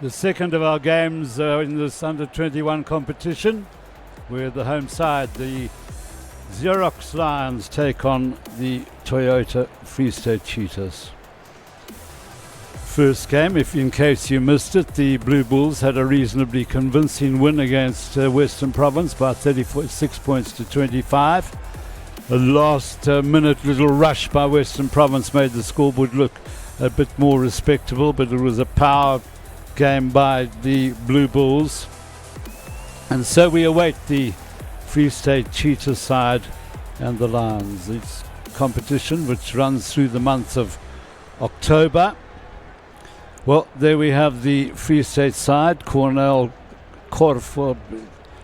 The second of our games in this under-21 competition, where the home side, the Xerox Lions, take on the Toyota Free State Cheetahs. First game, if in case you missed it, the Blue Bulls had a reasonably convincing win against Western Province by 36 points to 25. A last-minute little rush by Western Province made the scoreboard look a bit more respectable, but it was a power game by the Blue Bulls. And so we await the Free State Cheetah side and the Lions. It's competition which runs through the month of October. Well, there we have the Free State side. Cornell Korf.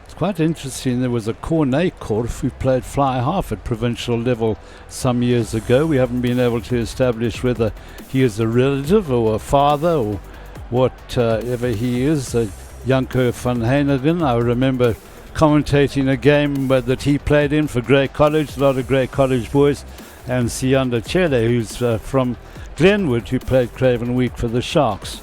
It's quite interesting. There was a Cornet Korf who played fly half at provincial level some years ago. We haven't been able to establish whether he is a relative or a father or whatever he is. Janko van Heinigen, I remember commentating a game that he played in for Grey College, a lot of Grey College boys, and Sianda Chele, who's from Glenwood, who played Craven Week for the Sharks.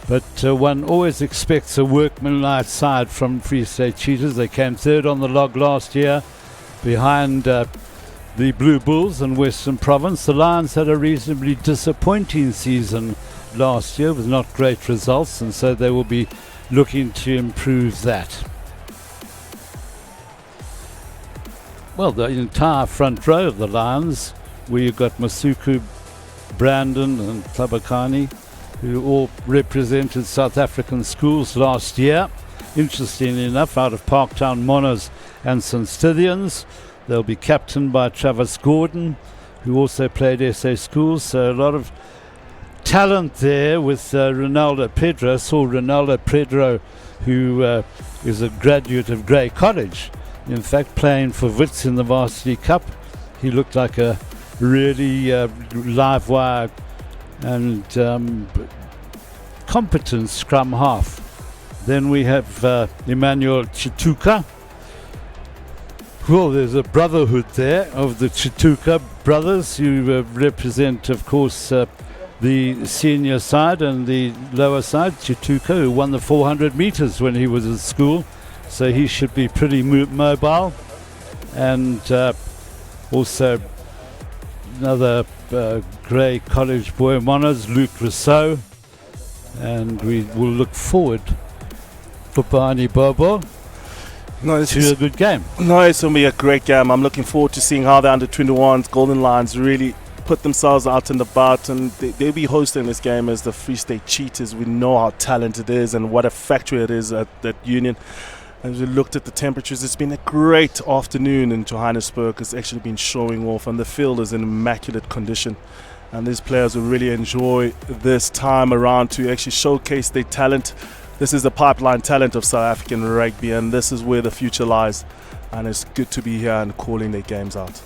But one always expects a workmanlike side from Free State Cheetahs. They came third on the log last year behind the Blue Bulls and Western Province. The Lions had a reasonably disappointing season last year with not great results, and so they will be looking to improve that. Well, the entire front row of the Lions, where you've got Masuku, Brandon and Tabakani, who all represented South African schools last year. Interestingly enough, out of Parktown Monas and St. Stithians. They'll be captained by Travis Gordon, who also played SA schools, so a lot of talent there with Ronaldo Pedro. I saw Ronaldo Pedro, who is a graduate of Grey College, in fact playing for Wits in the Varsity Cup. He looked like a really live wire and competent scrum half. Then we have Emmanuel Chituka. Well, there's a brotherhood there of the Chituka brothers, who represent, of course, the senior side and the lower side. Chituka, who won the 400 meters when he was at school, so he should be pretty mobile. And also another Grey College boy, Monas, Luke Rousseau. And we will look forward for Barney Bobo to a good game. No, it's going to be a great game. I'm looking forward to seeing how the under-21s Golden Lions really put themselves out and about, and they'll be hosting this game as the Free State Cheetahs. We know how talented it is and what a factory it is at that Union. As we looked at the temperatures, it's been a great afternoon in Johannesburg. It's actually been showing off, and the field is in immaculate condition. And these players will really enjoy this time around to actually showcase their talent. This is the pipeline talent of South African rugby, and this is where the future lies. And it's good to be here and calling their games out.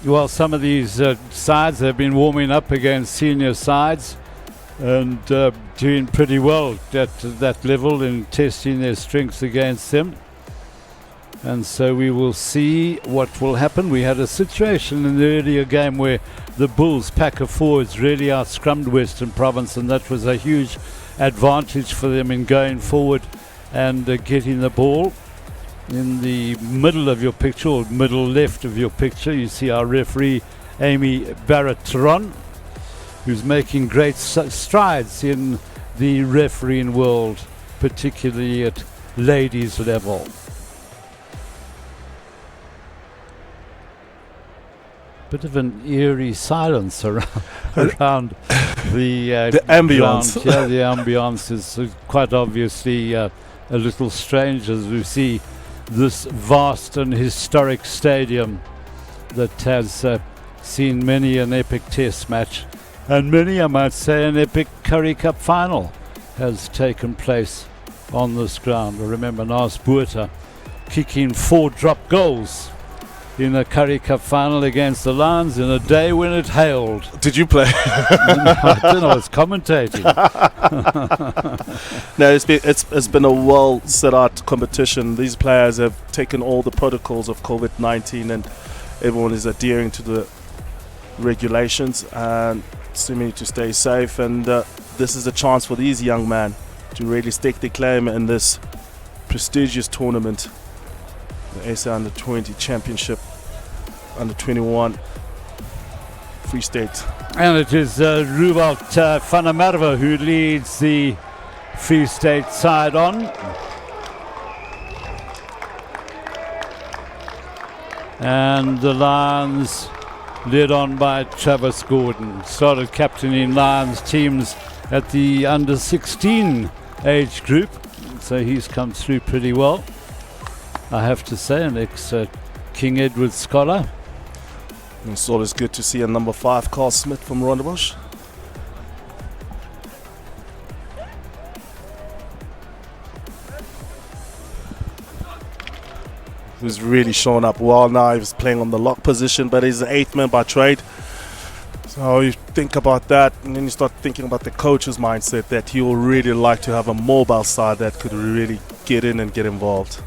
Well, some of these sides have been warming up against senior sides and doing pretty well at that level in testing their strengths against them. And so we will see what will happen. We had a situation in the earlier game where the Bulls pack of forwards really outscrummed Western Province, and that was a huge advantage for them in going forward and getting the ball. In the middle of your picture, or middle left of your picture, you see our referee Amy Barrett-Tron, who's making great strides in the refereeing world, particularly at ladies level. Bit of an eerie silence around the ambience. Yeah, the ambience is quite obviously a little strange as we see this vast and historic stadium that has seen many an epic test match, and many, I might say, an epic Currie Cup final has taken place on this ground. I remember Nas Buerta kicking 4 drop goals in a Currie Cup final against the Lions in a day when it hailed. Did you play? I don't know, I was commentating. No, it's been a well set out competition. These players have taken all the protocols of COVID-19, and everyone is adhering to the regulations and seeming to stay safe. And this is a chance for these young men to really stake their claim in this prestigious tournament, the SA Under-20 Championship, Under-21 Free State. And it is Rubalt van der Merwe who leads the Free State side on. And the Lions led on by Travis Gordon. Started captaining Lions teams at the under-16 age group, so he's come through pretty well, I have to say, an ex-King Edward scholar. And it's always good to see a number 5, Carl Smith from Rondebosch. Who's really shown up well now. He's playing on the lock position, but he's the 8th man by trade. So you think about that, and then you start thinking about the coach's mindset that he will really like to have a mobile side that could really get in and get involved.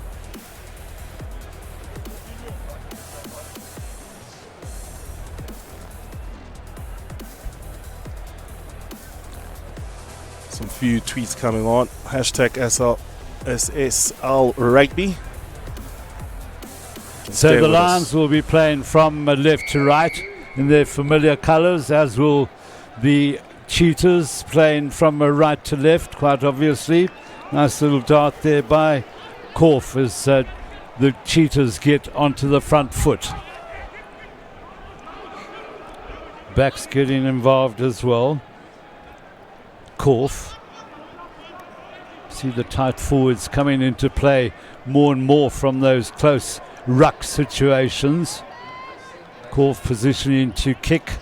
Some few tweets coming on. Hashtag SSL Rugby. So the Lions will be playing from left to right in their familiar colours, as will the Cheetahs playing from right to left, quite obviously. Nice little dart there by Korf as the Cheetahs get onto the front foot. Backs getting involved as well. Korf. See the tight forwards coming into play more and more from those close ruck situations. Korf positioning to kick.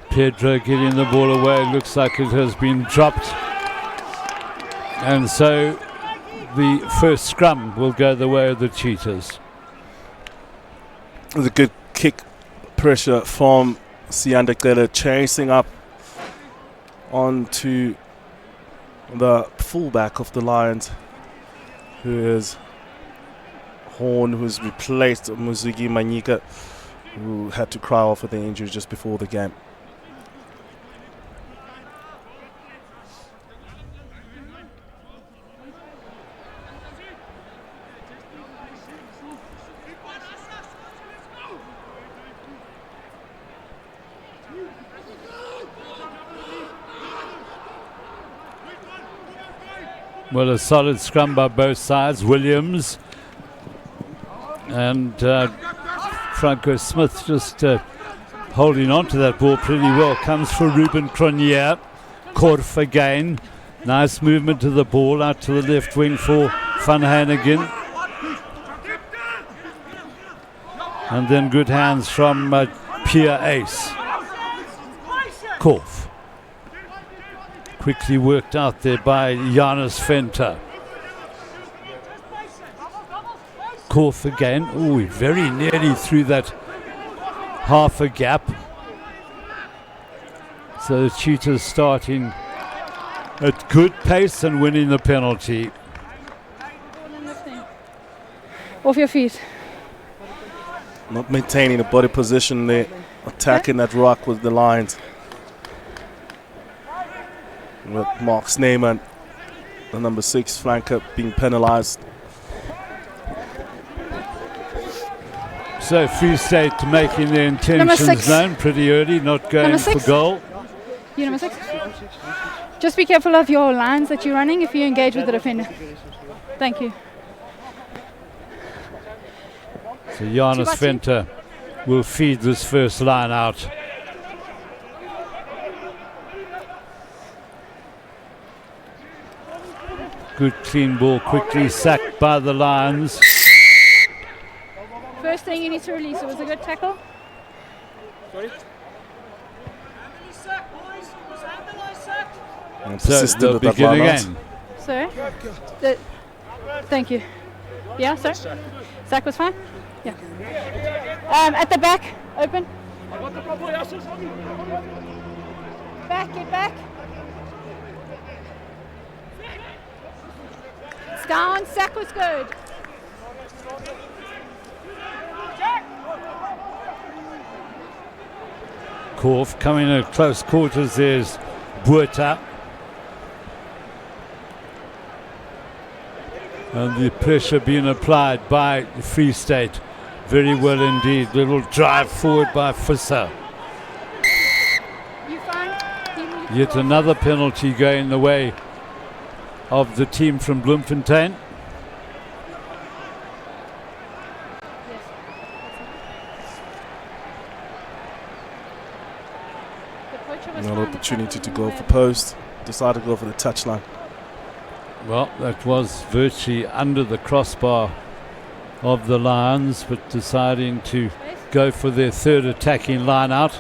Pedro getting the ball away. Looks like it has been dropped. And so the first scrum will go the way of the Cheetahs. It was a good kick pressure from Sianda Gleda, chasing up onto the fullback of the Lions, who is Horn, who's replaced Muzugi Manyika, who had to cry off with the injury just before the game. Well, a solid scrum by both sides. Williams and Franco Smith just holding on to that ball pretty well. Comes for Ruben Cronje. Korf again. Nice movement to the ball out to the left wing for Van Hanegin. And then good hands from Pierre Ace. Korf. Quickly worked out there by Janus Venter. Korf again. Oh, very nearly through that half a gap. So the Cheetahs starting at good pace and winning the penalty. Off your feet. Not maintaining the body position there, attacking that rock with the Lions. With Mark Sneeman, the number 6 flanker, being penalised. So Free State making their intentions known pretty early, not going for goal. You number 6. Just be careful of your lines that you're running if you engage with the defender. Thank you. So Janus Venter will feed this first line out. Good clean ball, quickly sacked by the Lions. First thing you need to release, it was a good tackle. And So persistent they'll with that begin line out. again. Sorry. Thank you. Yeah, sir. Zach was fine? Yeah. At the back, open. Back, get back. Sack's down. Sack was good. Korf coming at close quarters. There's Buerta. And the pressure being applied by Free State. Very well indeed. Little drive forward by Fissa. You fine? Yet another penalty going the way of the team from Bloemfontein. Another opportunity to go for post. Decided to go for the touchline. Well, that was virtually under the crossbar of the Lions, but deciding to go for their third attacking line out.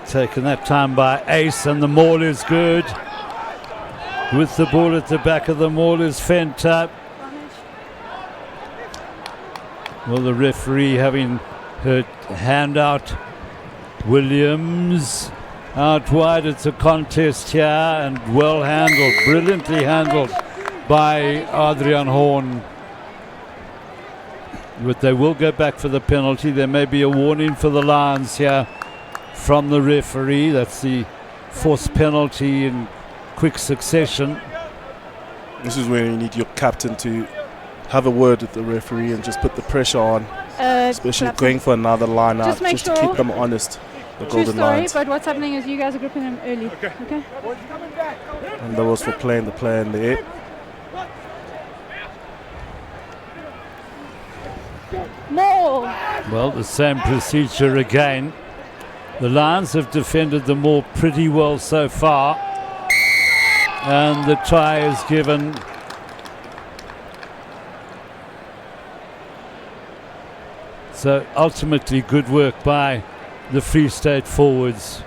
Taken that time by Ace, and the maul is good. With the ball at the back of the maul is Fenta. Well, the referee having her hand out. Williams out wide. It's a contest here, and well handled, brilliantly handled by Adrian Horn. But they will go back for the penalty. There may be a warning for the Lions here from the referee. That's the fourth penalty in quick succession. This is where you need your captain to have a word with the referee and just put the pressure on, especially going for another line out, just to keep them honest. The True Golden story, Lions. but what's happening is you guys are gripping them early. Okay? And that was for playing the player in the air. More. Well, the same procedure again. The Lions have defended the maul pretty well so far. And the try is given. So ultimately good work by the Free State forwards.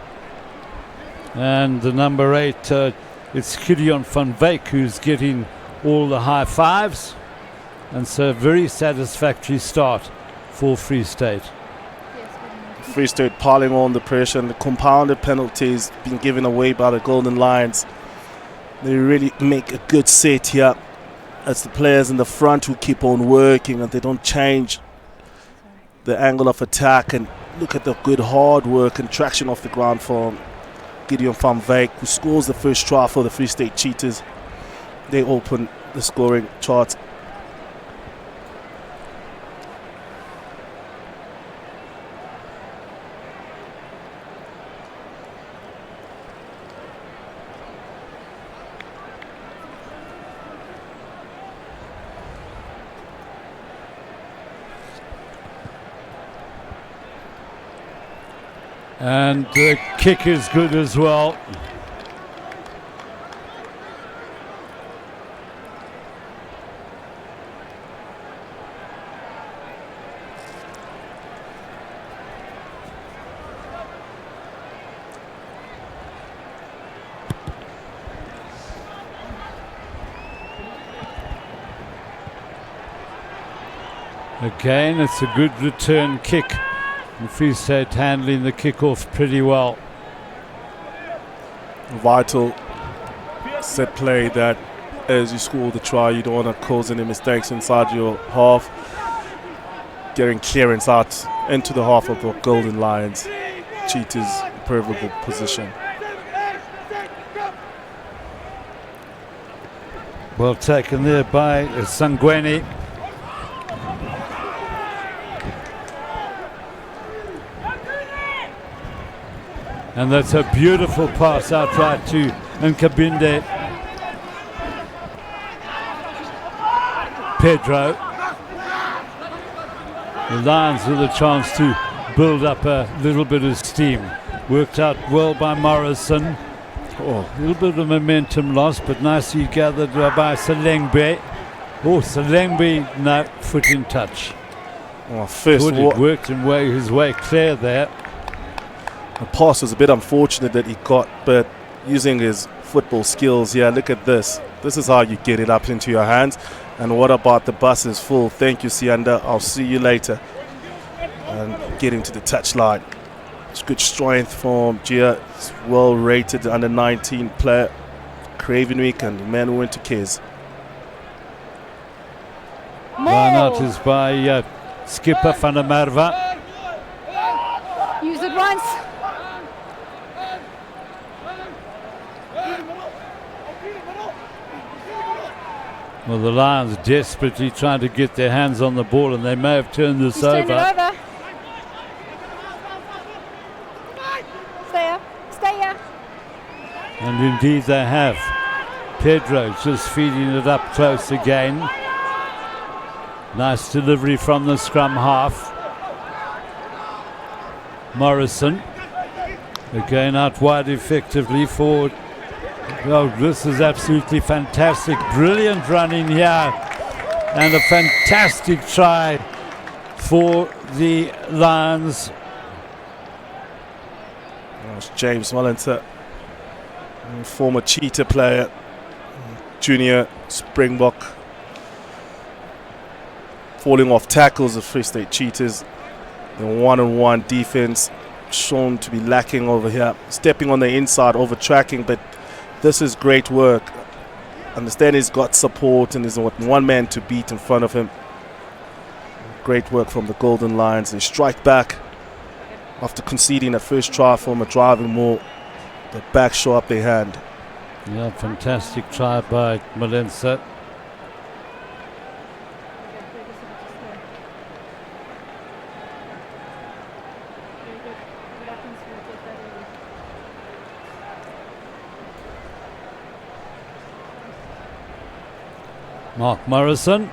And the number 8, it's Gideon van Wyk who's getting all the high fives. And so a very satisfactory start for Free State. Free State piling on the pressure, and the compounded penalties being given away by the Golden Lions. They really make a good set here. It's the players in the front who keep on working, and they don't change the angle of attack. And look at the good hard work and traction off the ground from Gideon van Wyk, who scores the first try for the Free State Cheetahs. They open the scoring charts. And the kick is good as well. Again, it's a good return kick. And Free State handling the kickoff pretty well. Vital set play that as you score the try, you don't want to cause any mistakes inside your half. Getting clearance out into the half of the Golden Lions. Cheetahs preferable position. Well taken there by Sangweni. And that's a beautiful pass out right to Nkabinde. Pedro. The Lions with a chance to build up a little bit of steam. Worked out well by Morrison. Oh, a little bit of momentum lost, but nicely gathered by Selengbe. Oh, Selengbe, no, foot in touch. Oh, first Thought he worked his way clear there. The pass was a bit unfortunate that he got, but using his football skills, yeah, look at this. This is how you get it up into your hands. And what about the bus is full? Thank you, Sianda. I'll see you later. and getting to the touchline. It's good strength from Gia. It's well rated under 19 player. Craven Week and the man who went to Kiz. Line out is by skipper Van der Merwe. Use it once. Well, the Lions desperately trying to get their hands on the ball, and they may have turned this He's turned it over. over. Stay up. Stay up. And indeed they have. Pedro just feeding it up close again. Nice delivery from the scrum half. Morrison again out wide effectively for. Oh, this is absolutely fantastic. Brilliant running here. And a fantastic try for the Lions. That's James Mullins, former Cheetah player, junior Springbok. Falling off tackles of Free State Cheetahs. The one-on-one defense shown to be lacking over here. Stepping on the inside, over tracking, but this is great work. Understand he's got support and there's one man to beat in front of him. Great work from the Golden Lions. They strike back after conceding a first try from a driving maul. The back show up their hand. Yeah, fantastic try by Malensa. Mark Morrison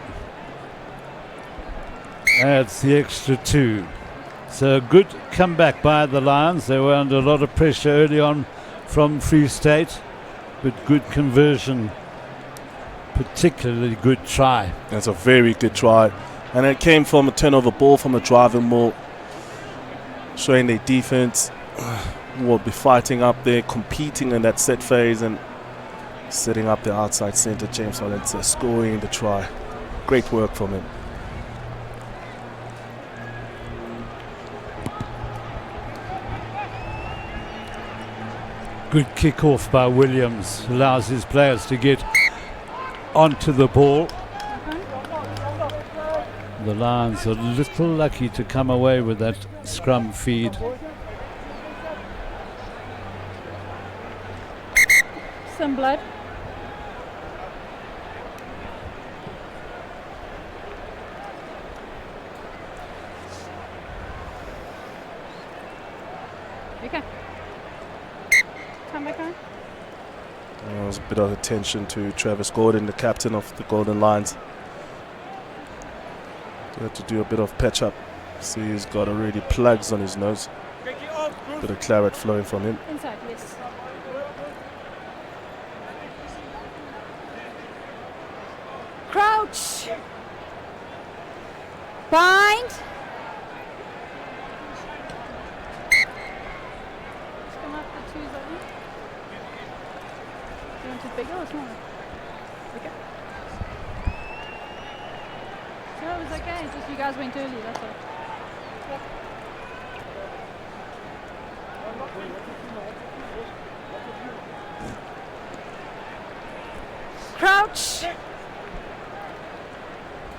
adds the extra 2. So a good comeback by the Lions. They were under a lot of pressure early on from Free State, but good conversion, particularly good try. That's a very good try. And it came from a turnover ball from a driving maul, showing their defense will be fighting up there, competing in that set phase, and setting up the outside center. James Valencia scoring the try. Great work from him. Good kick-off by Williams. Allows his players to get onto the ball. The Lions are a little lucky to come away with that scrum feed. Some blood. Okay. Come back on. There was a bit of attention to Travis Gordon, the captain of the Golden Lions. They had to do a bit of patch up. See, he's got already plugs on his nose. Bit of claret flowing from him. Inside, yes. Crouch. Bind. Just come up the 2s on you. Do you want it bigger or smaller? Bigger. So it was okay, it's just you guys went early, that's all. Crouch.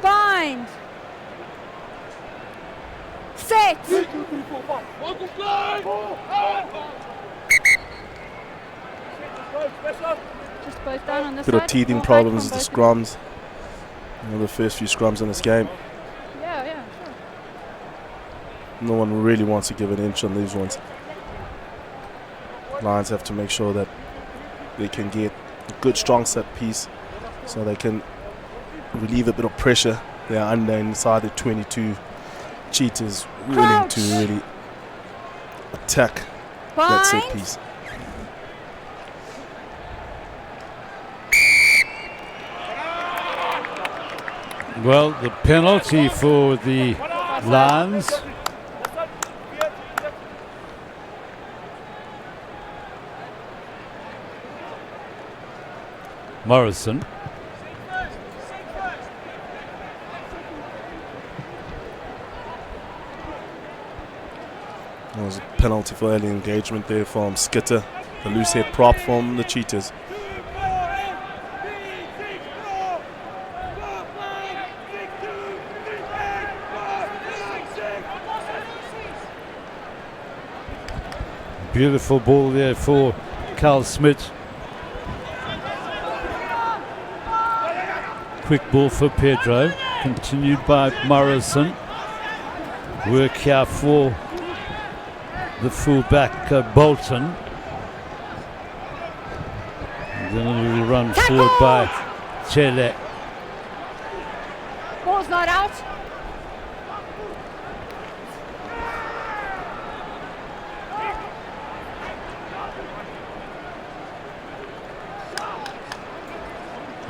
Bind. Set. Just both down on this Bit side. of teething Pull back problems, from the both scrums. The first few scrums in this game. Yeah, sure. No one really wants to give an inch on these ones. Lions have to make sure that they can get a good strong set piece so they can relieve a bit of pressure. They are under inside the 22. Cheetahs willing to really attack that set Bind. piece. Well, the penalty for the Lions. Morrison. There was a penalty for early engagement there from Skitter, the loose head prop from the Cheetahs. Beautiful ball there for Carl Smith. Quick ball for Pedro, continued by Morrison. Work here for the fullback Bolton. And then a little run forward by Chele. Ball's not out.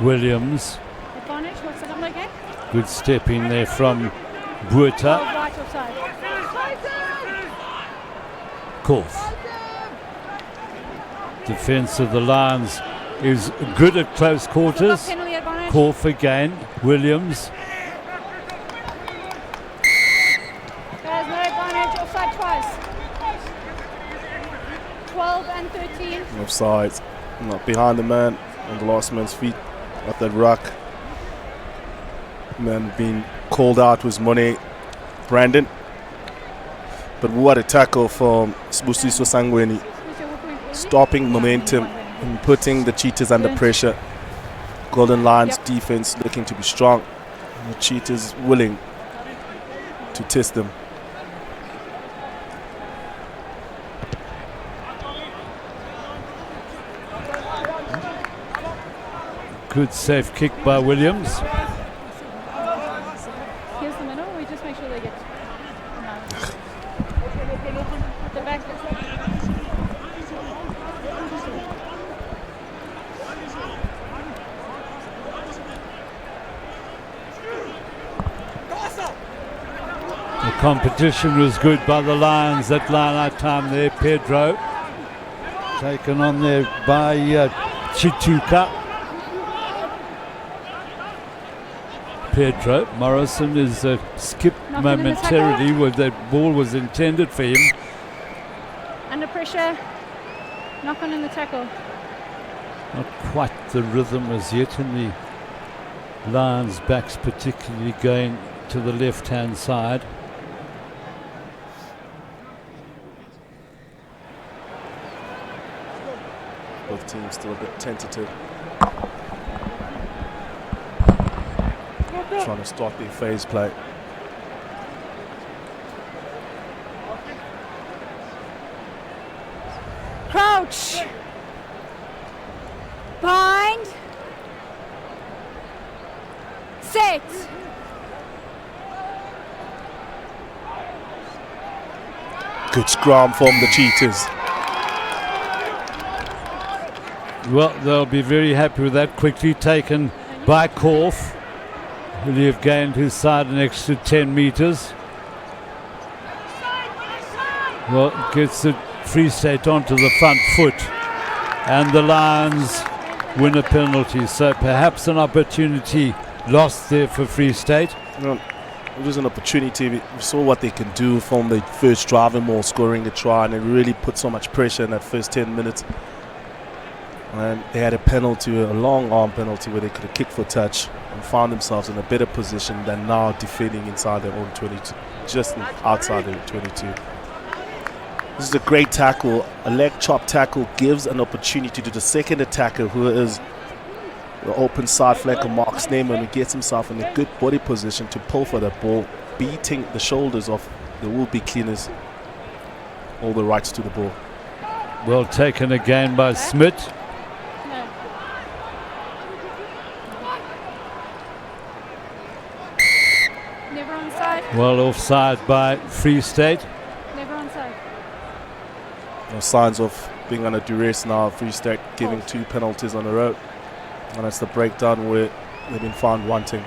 Williams. Advantage, what's the number again? Good step in there from Buerta. Right offside. Korf. Defence of the Lions is good at close quarters. Penalty advantage. Korf again. Williams. There's no advantage, offside twice. 12 and 13. Offside. Not behind the man, on the last man's feet at that ruck. Man being called out was Monet Brandon. But what a tackle from Sbusiso Sangweni, stopping momentum and putting the Cheetahs under pressure. Golden Lions defense looking to be strong. And the Cheetahs willing to test them. Good safe kick by Williams. Here's the middle, we just make sure they get at the back. The competition was good by the Lions at line-out time there. Pedro taken on there by Chituka. Pedro Morrison is skipped momentarily where that ball was intended for him. Under pressure, knock on in the tackle. Not quite the rhythm as yet in the Lions' backs, particularly going to the left-hand side. Both teams still a bit tentative. Trying to start their phase play. Crouch. Bind. Set. Good scrum from the Cheetahs. Well, they'll be very happy with that. Quickly taken by Korf. Will he have gained his side an extra 10 metres? Well, gets the Free State onto the front foot. And the Lions win a penalty. So perhaps an opportunity lost there for Free State. It was an opportunity. We saw what they can do from the first driving ball, scoring a try, and it really put so much pressure in that first 10 minutes. And they had a penalty, a long arm penalty, where they could have kicked for touch and found themselves in a better position than now defending inside their own 22, just outside their 22. This is a great tackle. A leg chop tackle gives an opportunity to the second attacker, who is the open side flanker Mark Sneeman, who gets himself in a good body position to pull for that ball, beating the shoulders of the would-be cleaners, all the rights to the ball. Well taken again by Smith. Never onside. Well offside by Free State. Never onside. No signs of being under duress now. Free State giving 2 penalties on the road. And that's the breakdown where they've been found wanting.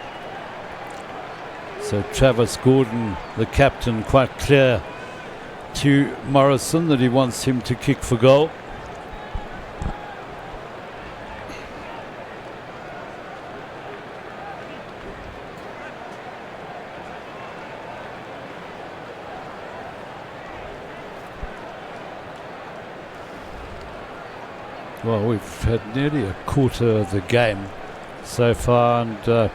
So Travis Gordon, the captain, quite clear to Morrison that he wants him to kick for goal. Well, we've had nearly a quarter of the game so far, and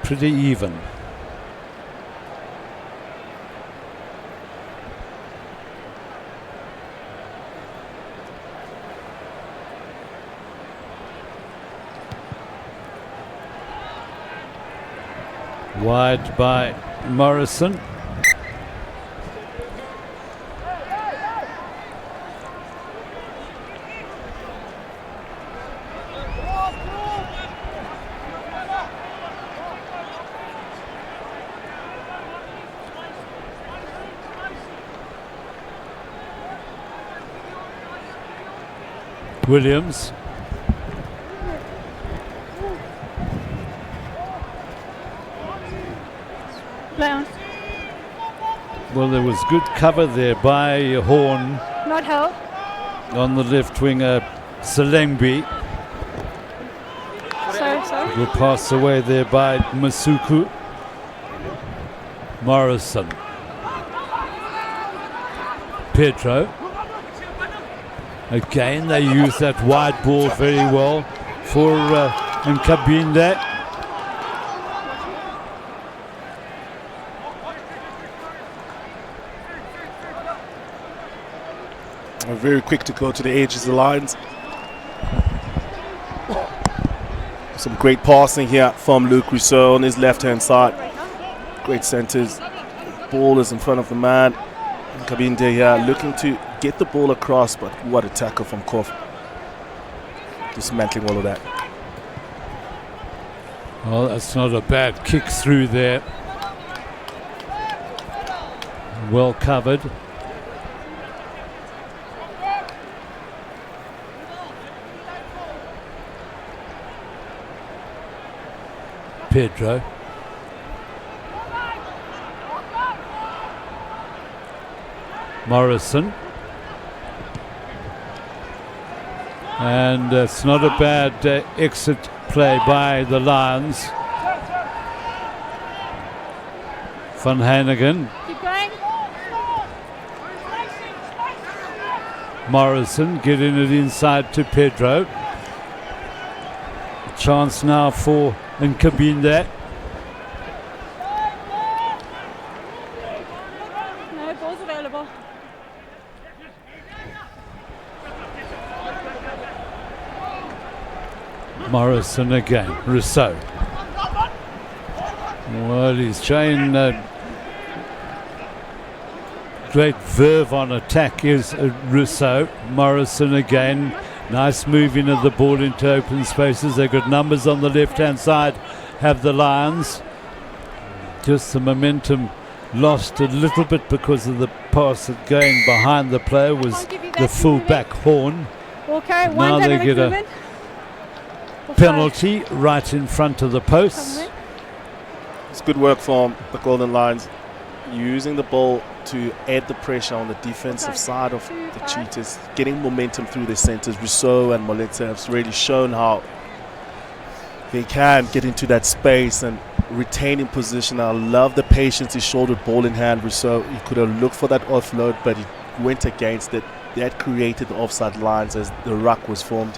pretty even. Wide by Morrison. Williams. Well, there was good cover there by Horn. Not help. On the left winger, Selengbi. Sorry. Will pass away there by Masuku. Morrison. Pedro. Again, they use that wide ball very well for Nkabinde. Very quick to go to the edges of the lines. Some great passing here from Luke Rousseau on his left-hand side. Great centres. Ball is in front of the man. Nkabinde here looking to get the ball across, but what a tackle from Kof. Dismantling all of that. Well, that's not a bad kick through there. Well covered. Pedro. Morrison. And it's not a bad exit play by the Lions. Van Hannigan. Keep going. Morrison getting it inside to Pedro. Chance now for Nkabinde. No, ball's available. Morrison again. Rousseau. Well, he's showing great verve on attack is Rousseau. Morrison again. Nice moving of the ball into open spaces. They've got numbers on the left-hand side, have the Lions. Just the momentum lost a little bit because of the pass that going behind the player was the full-back Horn. Okay, Now they get a penalty right in front of the posts. It's good work from the Golden Lions, using the ball to add the pressure on the defensive side of the Cheetahs, getting momentum through their centres. Rousseau and Moleta have really shown how they can get into that space and retain in position. I love the patience he showed with ball in hand. Rousseau, he could have looked for that offload, but he went against it. That created the offside lines as the ruck was formed.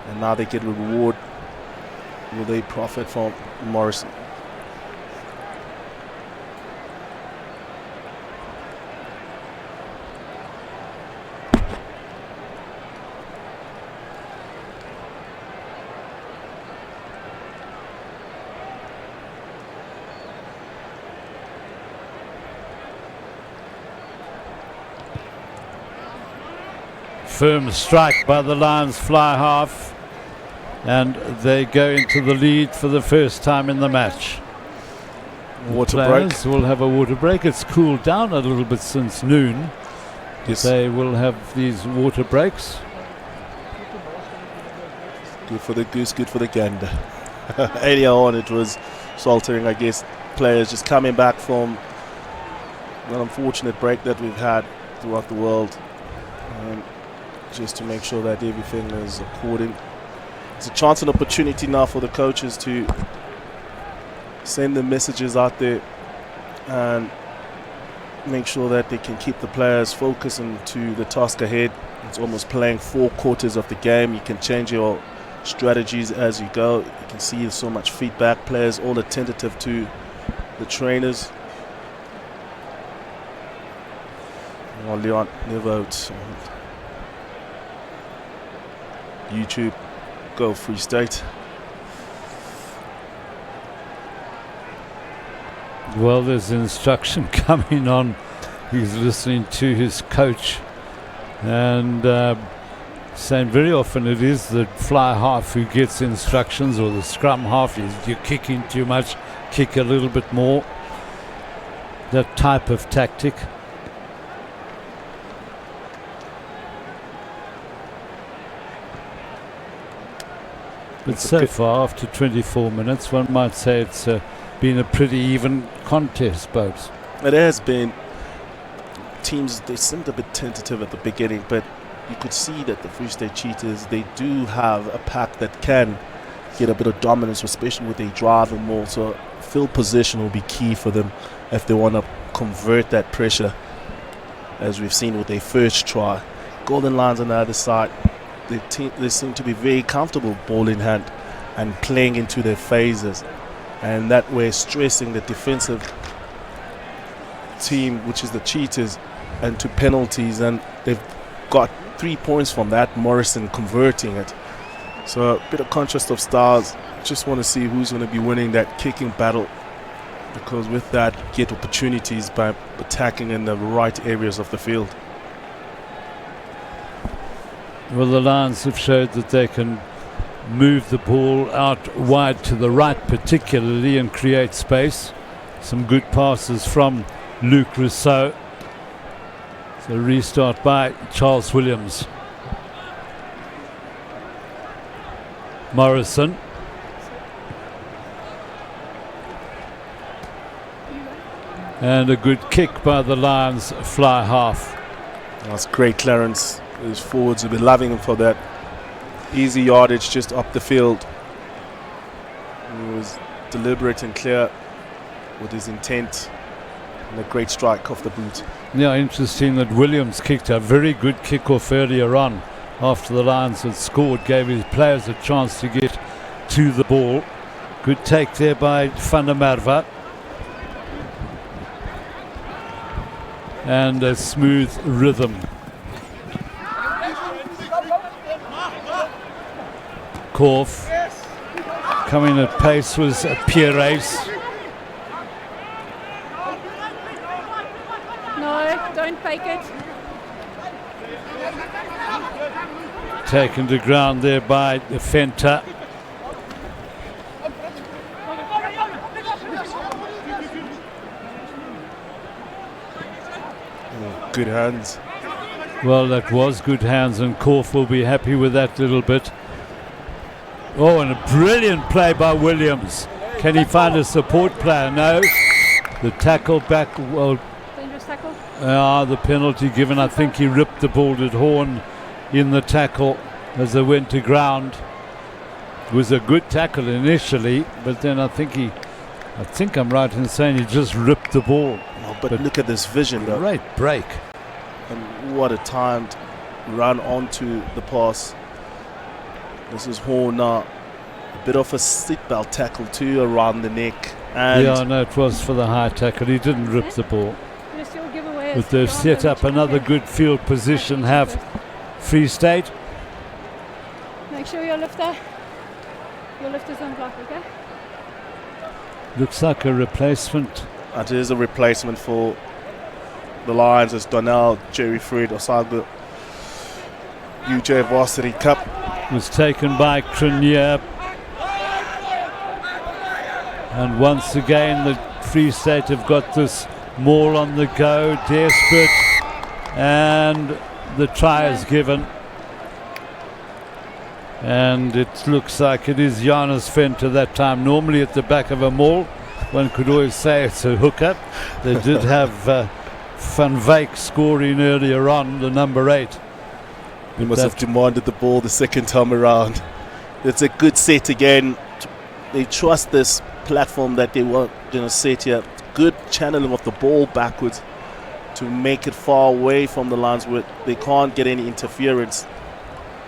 And now they get a reward. Will they profit from Morrison? Firm strike by the Lions fly half, and they go into the lead for the first time in the match. Water Players break. will have a water break. It's cooled down a little bit since noon. Yes. They will have these water breaks. Good for the goose, good for the gander. Earlier on it was sweltering, I guess. Players just coming back from an unfortunate break that we've had throughout the world. Just to make sure that everything is according. It's a chance and opportunity now for the coaches to send the messages out there and make sure that they can keep the players focused into the task ahead. It's almost playing 4 quarters of the game. You can change your strategies as you go. You can see there's so much feedback. Players all attentive to the trainers. Oh, Leon, never out. YouTube, go Free State. Well, there's instruction coming on. He's listening to his coach and saying very often it is the fly half who gets instructions, or the scrum half. You're kicking too much, kick a little bit more. That type of tactic. But so far, after 24 minutes, one might say it's been a pretty even contest, Bobes. It has been. Teams, they seemed a bit tentative at the beginning, but you could see that the Free State Cheetahs, they do have a pack that can get a bit of dominance, especially with a drive and more. So field position will be key for them if they want to convert that pressure, as we've seen with their first try. Golden Lions on the other side, they seem to be very comfortable ball in hand and playing into their phases, and that way stressing the defensive team, which is the Cheetahs, and to penalties, and they've got 3 points from that, Morrison converting it. So a bit of contrast of styles. Just want to see who's going to be winning that kicking battle, because with that get opportunities by attacking in the right areas of the field. Well, the Lions have showed that they can move the ball out wide to the right particularly and create space. Some good passes from Luke Rousseau. So restart by Charles Williams. Morrison. And a good kick by the Lions fly half. That's great clearance. His forwards have been loving him for that. Easy yardage just up the field. He was deliberate and clear with his intent, and a great strike off the boot. Yeah, interesting that Williams kicked a very good kickoff earlier on after the Lions had scored, gave his players a chance to get to the ball. Good take there by Van der Merwe. And a smooth rhythm. Korf coming at pace was Pires. No, don't fake it. Taken to ground there by Fenta. Good hands. Well, that was good hands, and Korf will be happy with that little bit. Oh, and a brilliant play by Williams. Can he find a support player? No. The tackle back, well, Dangerous tackle. the penalty given. I think he ripped the ball at Horn in the tackle as they went to ground. It was a good tackle initially, but then I think I'm right in saying he just ripped the ball. Oh, but look at this vision, though. Great break. And what a timed run onto the pass. This is Horn now. A bit of a seatbelt tackle too around the neck. And Yeah, no, it was for the high tackle. He didn't rip the ball. You still give away. But they've set up another good field position, have Free State. Make sure your lifters don't block, okay? Looks like a replacement. it is a replacement for the Lions as Donnell, Jerry Fred, Osago, UJ Varsity Cup. Was taken by Crinier. And once again, the Free State have got this maul on the go, desperate, and the try is given. And it looks like it is Janus Venter that time. Normally at the back of a maul, one could always say it's a hookup. They did have Van Wyk scoring earlier on, the number 8. He must have demanded the ball the second time around. It's a good set again. They trust this platform that they want, set here. Good channeling of the ball backwards. to make it far away from the lines where they can't get any interference.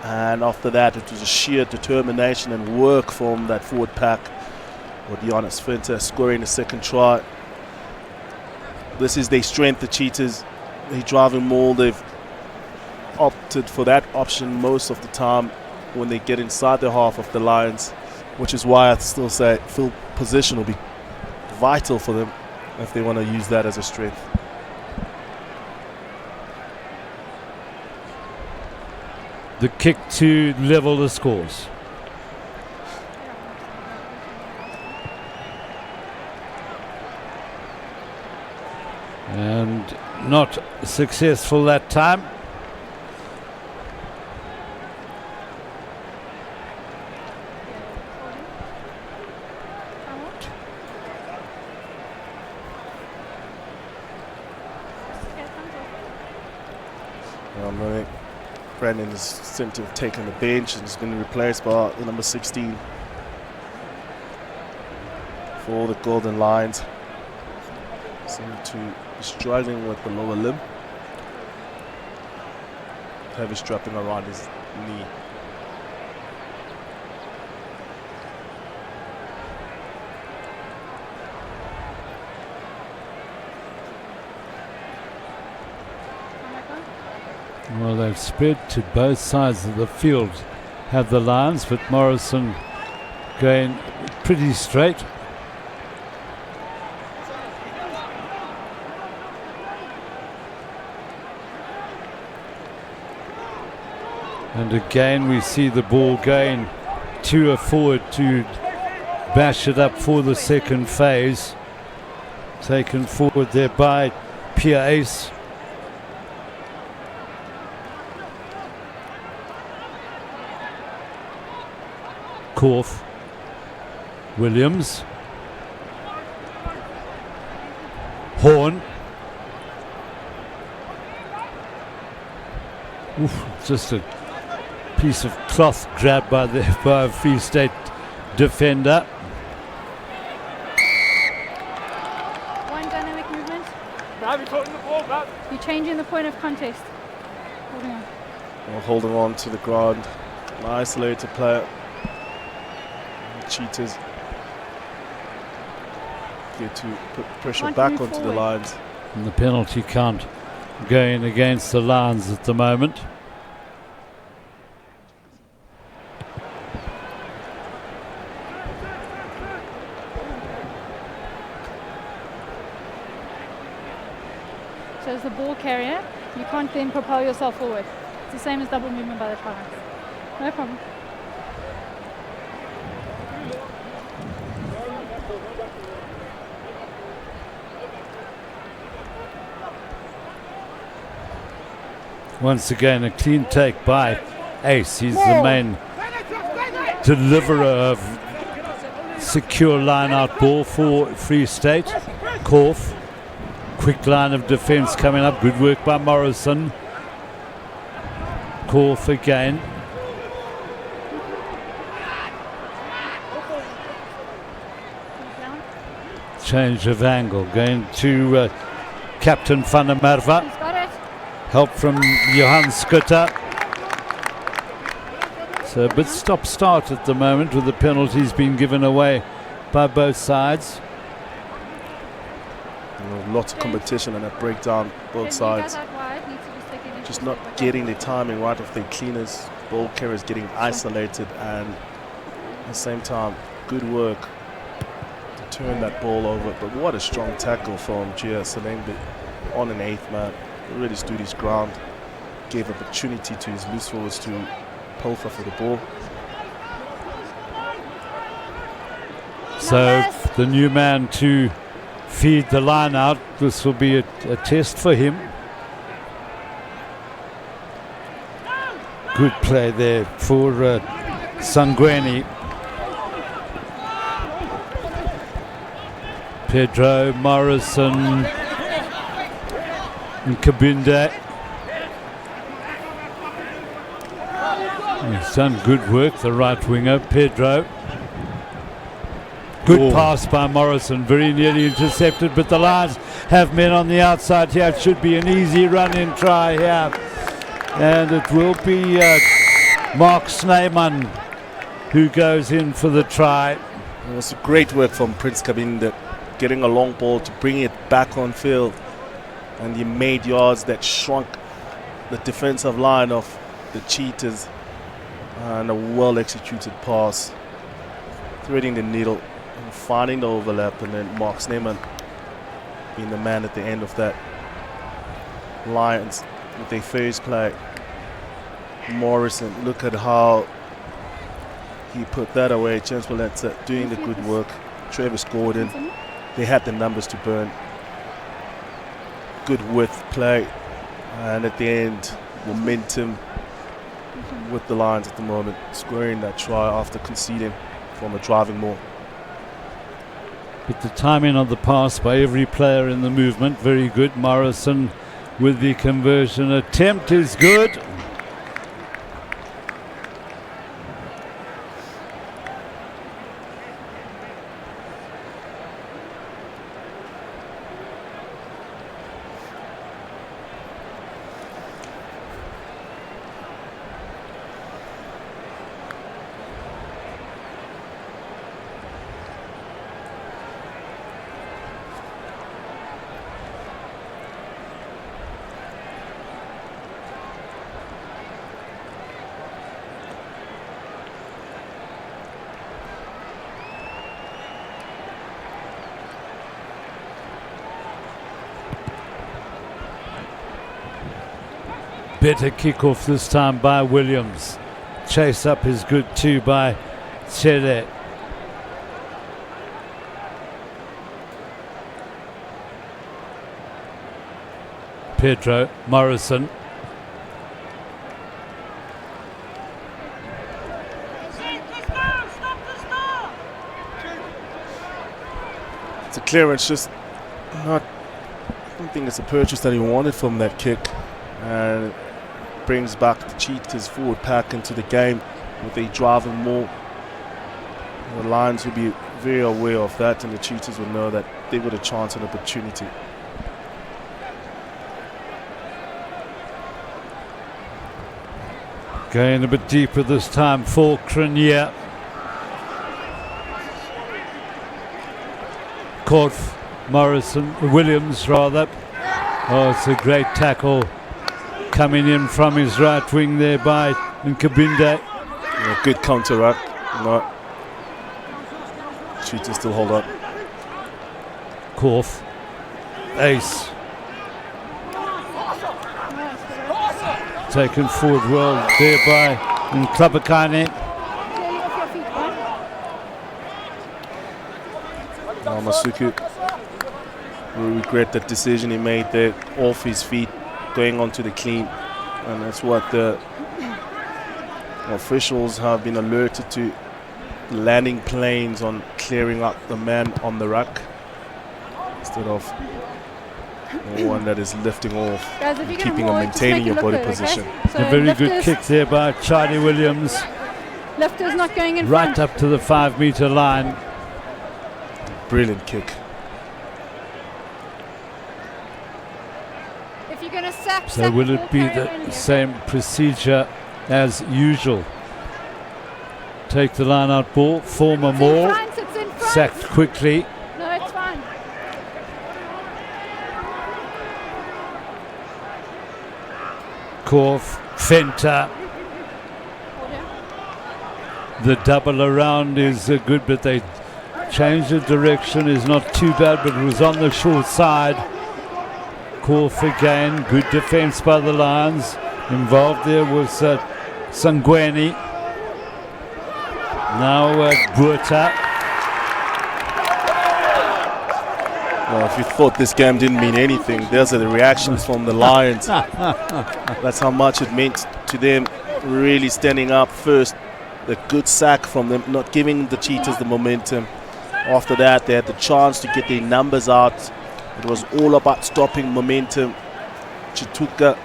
And after that, it was a sheer determination and work from that forward pack. With Giannis Finter scoring the second try. This is their strength, the Cheetahs. They driving more. They've opted for that option most of the time when they get inside the half of the Lions, which is why I still say field position will be vital for them if they want to use that as a strength. The kick to level the scores. And not successful that time. I think Brandon is seem to have taken the bench and has been replaced by the number 16 for the Golden Lions. Seem to be struggling with the lower limb. Heavy strapping around his knee. Well, they've spread to both sides of the field, have the Lions, but Morrison going pretty straight. And again we see the ball going to a forward to bash it up for the second phase. Taken forward there by Pierre Ace. Korf, Williams, Horn. Oof, just a piece of cloth grabbed by a Free State defender. One dynamic movement. You're changing the point of contest. Holding on. Well, holding on to the ground. An isolated player. Cheetahs get to put pressure back onto the Lions. And the penalty count going against the Lions at the moment. So as the ball carrier, you can't then propel yourself forward. It's the same as double movement by the try line. No problem. Once again, a clean take by Ace. He's the main deliverer of secure line-out ball for Free State. Korf, quick line of defence coming up. Good work by Morrison. Korf again. Change of angle, going to Captain van der Merwe. Help from Johan Skutter. So a bit stop-start at the moment with the penalties being given away by both sides. Lots of competition and a breakdown both sides. Just not getting the timing right of the cleaners. Ball carriers getting isolated, and at the same time, good work to turn that ball over. But what a strong tackle from Gia Salembe on an 8th man. Really stood his ground, gave opportunity to his loose forwards to pilfer for the ball. So the new man to feed the line out. This will be a test for him. Good play there for Sangweni. Pedro, Morrison, and Kabinde. He's done good work, the right winger, Pedro. Good pass by Morrison, very nearly intercepted, but the Lions have men on the outside here. It should be an easy run-in try here. And it will be Mark Snyman who goes in for the try. It was great work from Prince Kabinda, getting a long ball to bring it back on field. And he made yards that shrunk the defensive line of the Cheetahs. And a well-executed pass, threading the needle and finding the overlap, and then Mark Snyman being the man at the end of that. Lions with their first play. Morrison, look at how he put that away. James Walletza doing the good work. Travis Gordon, they had the numbers to burn. Good width play, and at the end, momentum with the Lions at the moment, scoring that try after conceding from a driving maul. But the timing of the pass by every player in the movement, very good. Morrison with the conversion attempt is good. Better kick-off this time by Williams. Chase up is good too by Chere. Pedro Morrison. It's a clearance, just not. I don't think it's a purchase that he wanted from that kick, and brings back the Cheetahs forward pack into the game with a driving maul. The Lions will be very aware of that, and the Cheetahs will know that they've got a chance and opportunity. Going a bit deeper this time for Crinier. Caught Williams rather. Oh, it's a great tackle coming in from his right wing there by Nkabinde. Yeah, good counter-act. No. Cheetahs still hold up. Korf. Ace. Taken forward well there by Nklabakane. Masuku will regret that decision he made there, off his feet, going onto the clean, and that's what the officials have been alerted to. Landing planes on clearing up the man on the ruck instead of the one that is lifting off, Guys, keeping and maintaining your body position. Okay? So a very good kick there by Charlie Williams. Lifter's not going in right front. up to the 5-meter line. Brilliant kick. If you're going to sack, So will it be the same procedure as usual? Take the line out ball, form a maul, sacked quickly. No, it's fine. Korf, Fenter. The double around is good, but they changed the direction, is not too bad, but it was on the short side. Korf again, good defense by the Lions. Involved there was Sangweni. Now Buerta. Well, if you thought this game didn't mean anything, there's the reactions from the Lions. That's how much it meant to them, really standing up first. The good sack from them, not giving the Cheetahs the momentum. After that, they had the chance to get their numbers out. It was all about stopping momentum. Chituka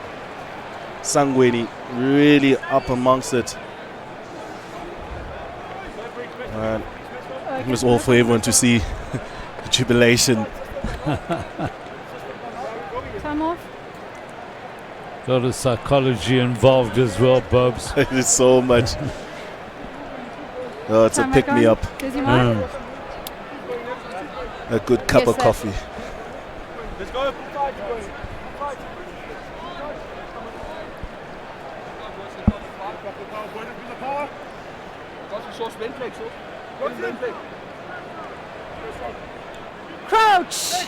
Sangweni really up amongst it. And It was all for everyone to see. The jubilation. Time off. A lot of psychology involved as well, Bobs. There's so much. Oh, it's Time a back pick me on. up. Does he mind? A good cup Yes, of sir. coffee. Crouch.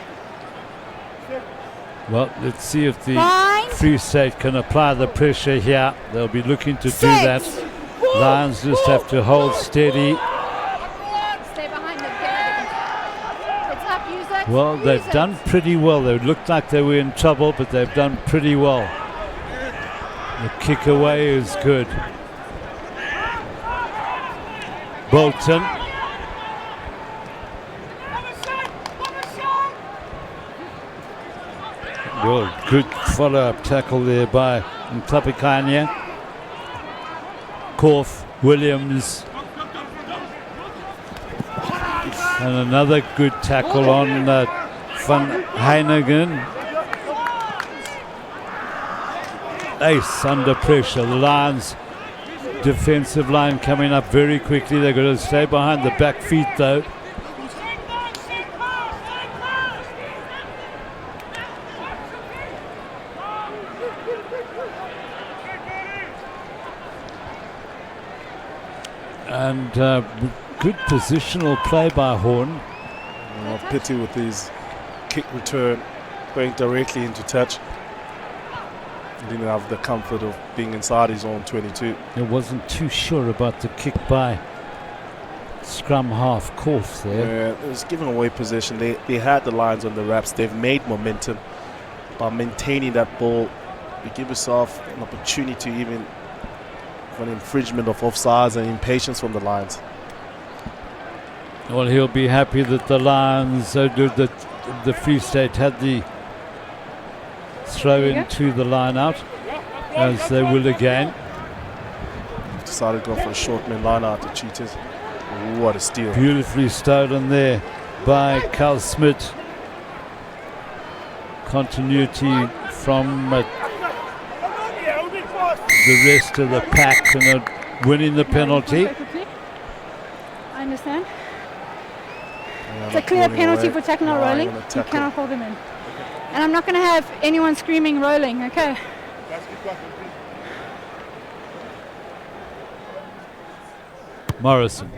Well, let's see if the Bind. Free State can apply the pressure here. They'll be looking to do Set. that. Lions just have to hold steady. Stay behind them. It's up. Use it. Well, Use they've it. done pretty well. They looked like they were in trouble, but they've done pretty well. The kick away is good. Bolton. Well, good follow-up tackle there by Ntlapikanya. Korf, Williams. And another good tackle on Van Heinigen. Ace under pressure. The Lions defensive line coming up very quickly. They've got to stay behind the back feet though. And good positional play by Horn. Pity with his kick return going directly into touch. He didn't have the comfort of being inside his own 22. He wasn't too sure about the kick by scrum half Korf there. It was giving away possession. They had the Lions on the wraps. They've made momentum by maintaining that ball. You give yourself an opportunity even for an infringement of offsides and impatience from the Lions. Well, he'll be happy that the Lions, that the Free State had the throw into the line out, as they will again. Decided to go for a short man line out to Cheetahs. What a steal. Beautifully stolen there by Carl Smith. Continuity from the rest of the pack and winning the penalty. I understand. It's a clear penalty for tackling or rolling. You cannot hold him in. And I'm not going to have anyone screaming rolling, okay? Morrison.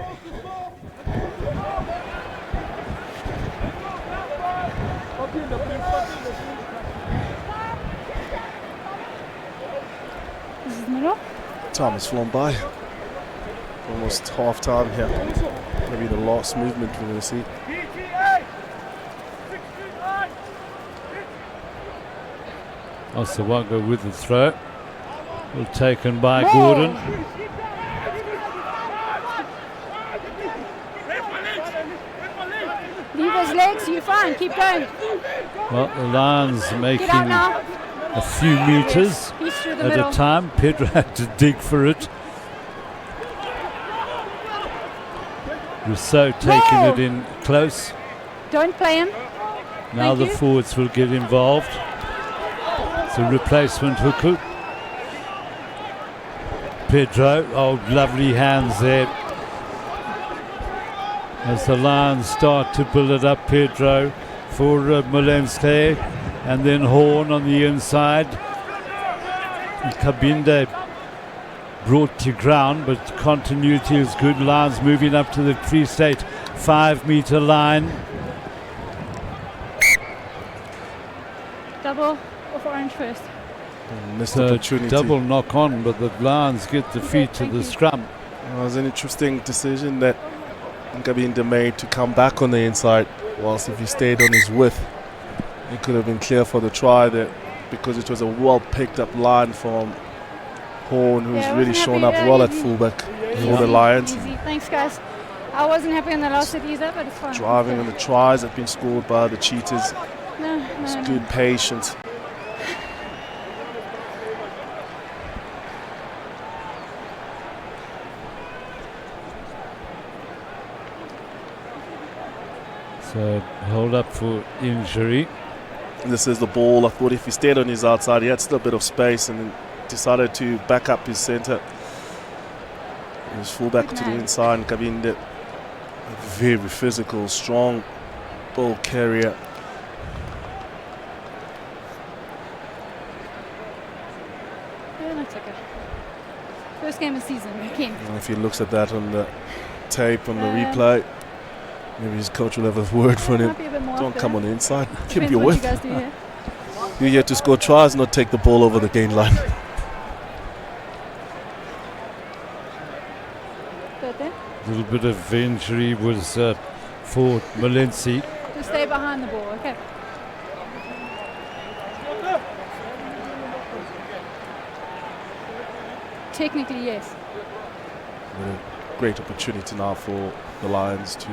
This is the middle. Time has flown by. Almost half time here. Maybe the last movement we're going to see. Osawago with the throw. Well taken by Gordon. Leave his legs, you're fine, keep going. Well, the Lions making Get out now. a few meters He's through the at middle. a time. Pedro had to dig for it. Rousseau taking No. it in close. Don't play him. Now Thank the you. forwards will get involved. It's a replacement hooker. Pedro, oh, lovely hands there. As the Lions start to build it up, Pedro for Molenske, and then Horn on the inside. Kabinde brought to ground, but continuity is good. Lions moving up to the Free State 5-meter line. Double off orange first. Missed So opportunity. double knock on, but the Lions get the feet to thank the you. scrum. It was an interesting decision that Nkabinde made to come back on the inside, whilst if he stayed on his width, it could have been clear for the try there, because it was a well picked up line from Horn, who's Yeah, I really wasn't shown happy, up well at easy. fullback for Yeah. the Lions. Easy. Thanks, guys. I wasn't happy on the last set either, but it's fine. Driving on the tries that have been scored by the Cheetahs. No, It's no, good patience. So held up for injury. This is the ball. I thought if he stayed on his outside, he had still a bit of space, and then decided to back up his centre. His fullback to the inside, and Kabinde, a very physical, strong ball carrier. Yeah, no, it's okay. First game of the season, King. And if he looks at that on the tape, on the replay, maybe his coach will have a word for him. Don't come on the inside. Keep your width. You're here to score tries, not take the ball over the gain line. A little bit of injury was for Malensi. Just stay behind the ball, okay. Technically, yes. A great opportunity now for the Lions to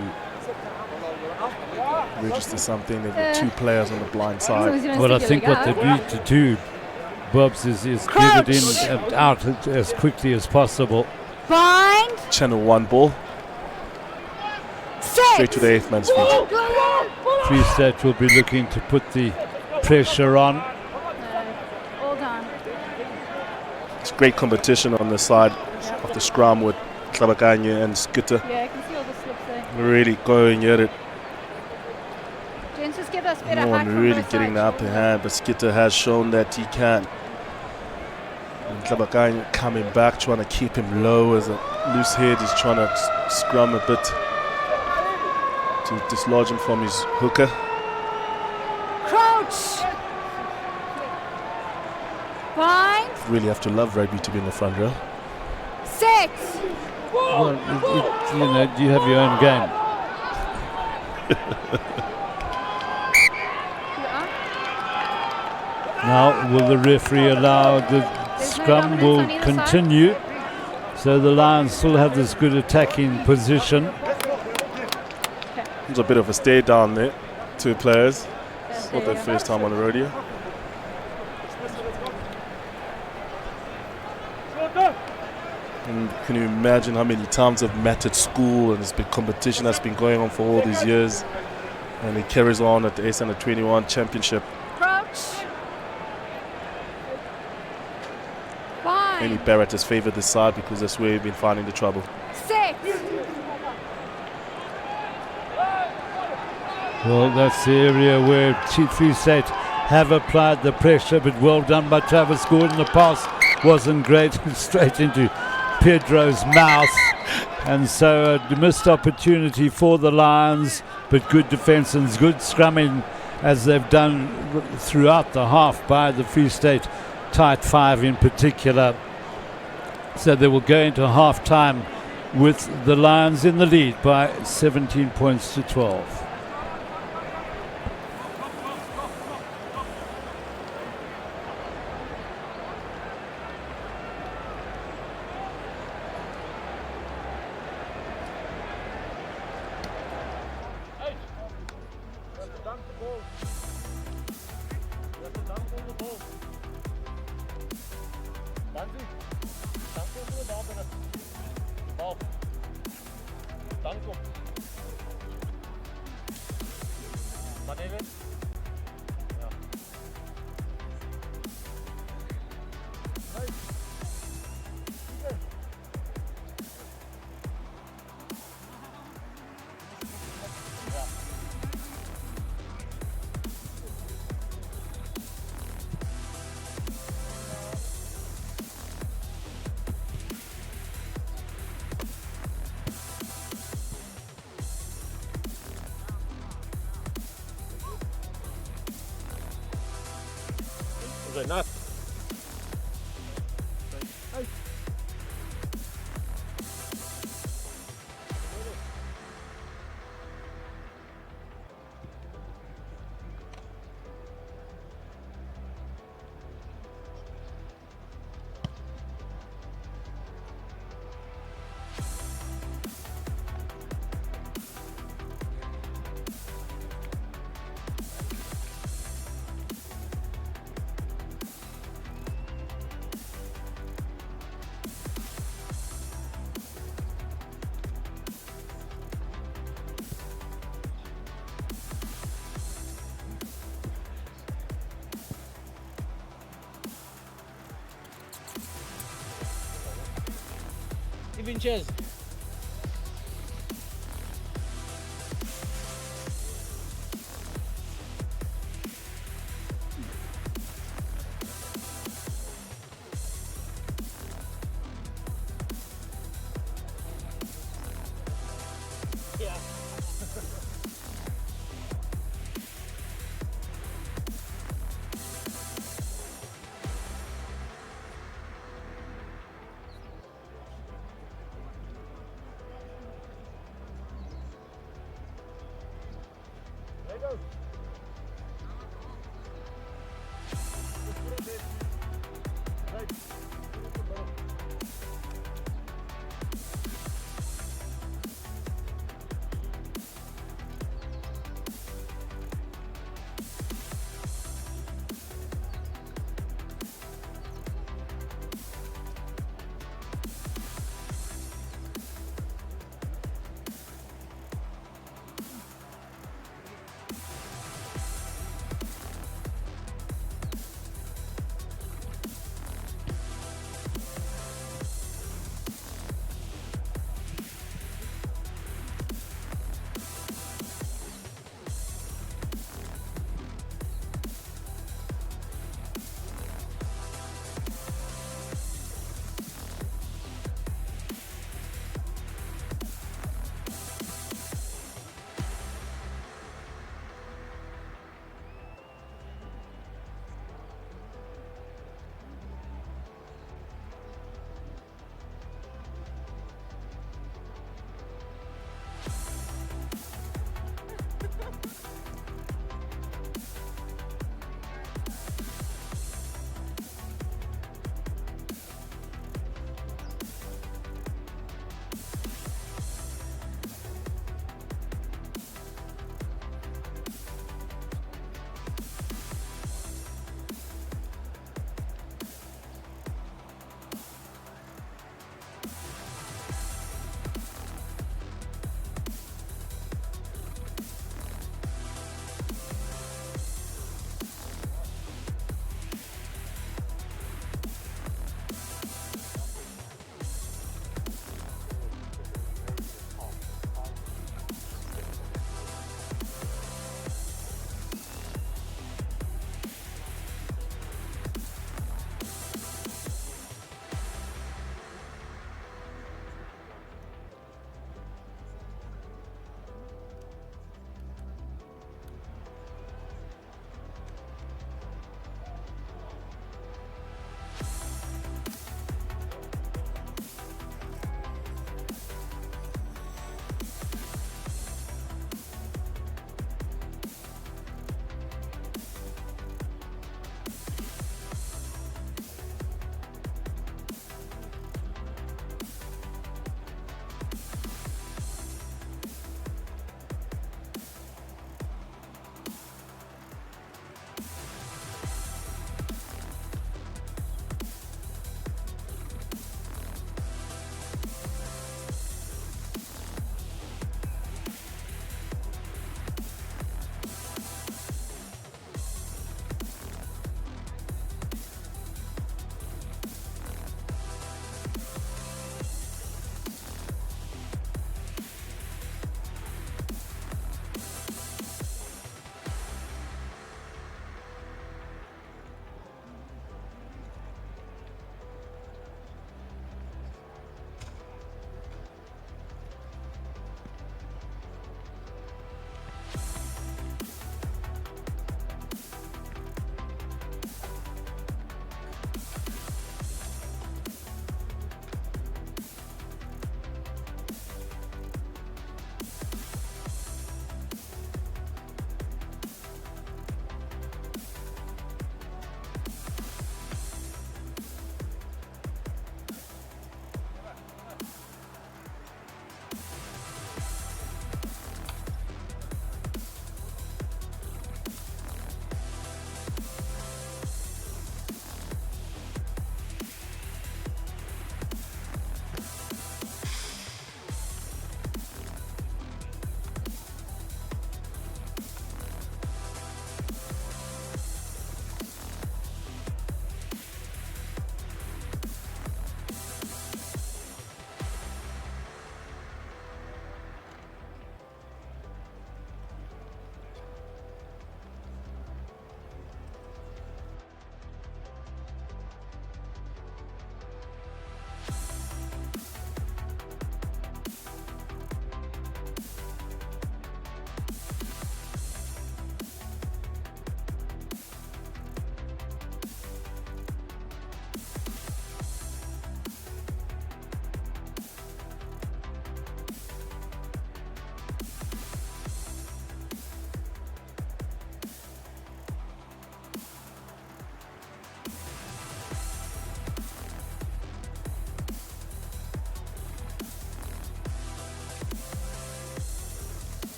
register something. They've got 2 players on the blind side. Well, I think what they need to do, Bobs, is get it in and out as quickly as possible. Bind. Channel 1 ball. Straight to the 8th man's feet. Free State will be looking to put the pressure on. All done. It's great competition on the side of the scrum with Tlabakanye and Skitter. Yeah, I can see all the slips there. Really going at it. Gents, just give us better No height one from really both getting the sides. upper hand, but Skitter has shown that he can. And Tlabakanye coming back, trying to keep him low as a loose head. He's trying to scrum a bit to dislodge him from his hooker. Crouch. Bind. Really have to love rugby to be in the front row. Set. Well, you know, you have your own game. Now, will the referee allow the scrum will continue? So the Lions still have this good attacking position. There's a bit of a stare down there. 2 players. It's not their first time on the rodeo. And can you imagine how many times I've met at school, and it's been competition that's been going on for all these years, and it carries on at the U21 championship. Crouch. Maybe Barrett has favoured this side because that's where we've been finding the trouble. Set. Well, that's the area where Free State have applied the pressure, but well done by Travis Gordon. The pass wasn't great, straight into Pedro's mouth, and so a missed opportunity for the Lions, but good defence and good scrumming as they've done throughout the half by the Free State tight 5 in particular. So they will go into half time with the Lions in the lead by 17 points to 12. Not. 5 inches.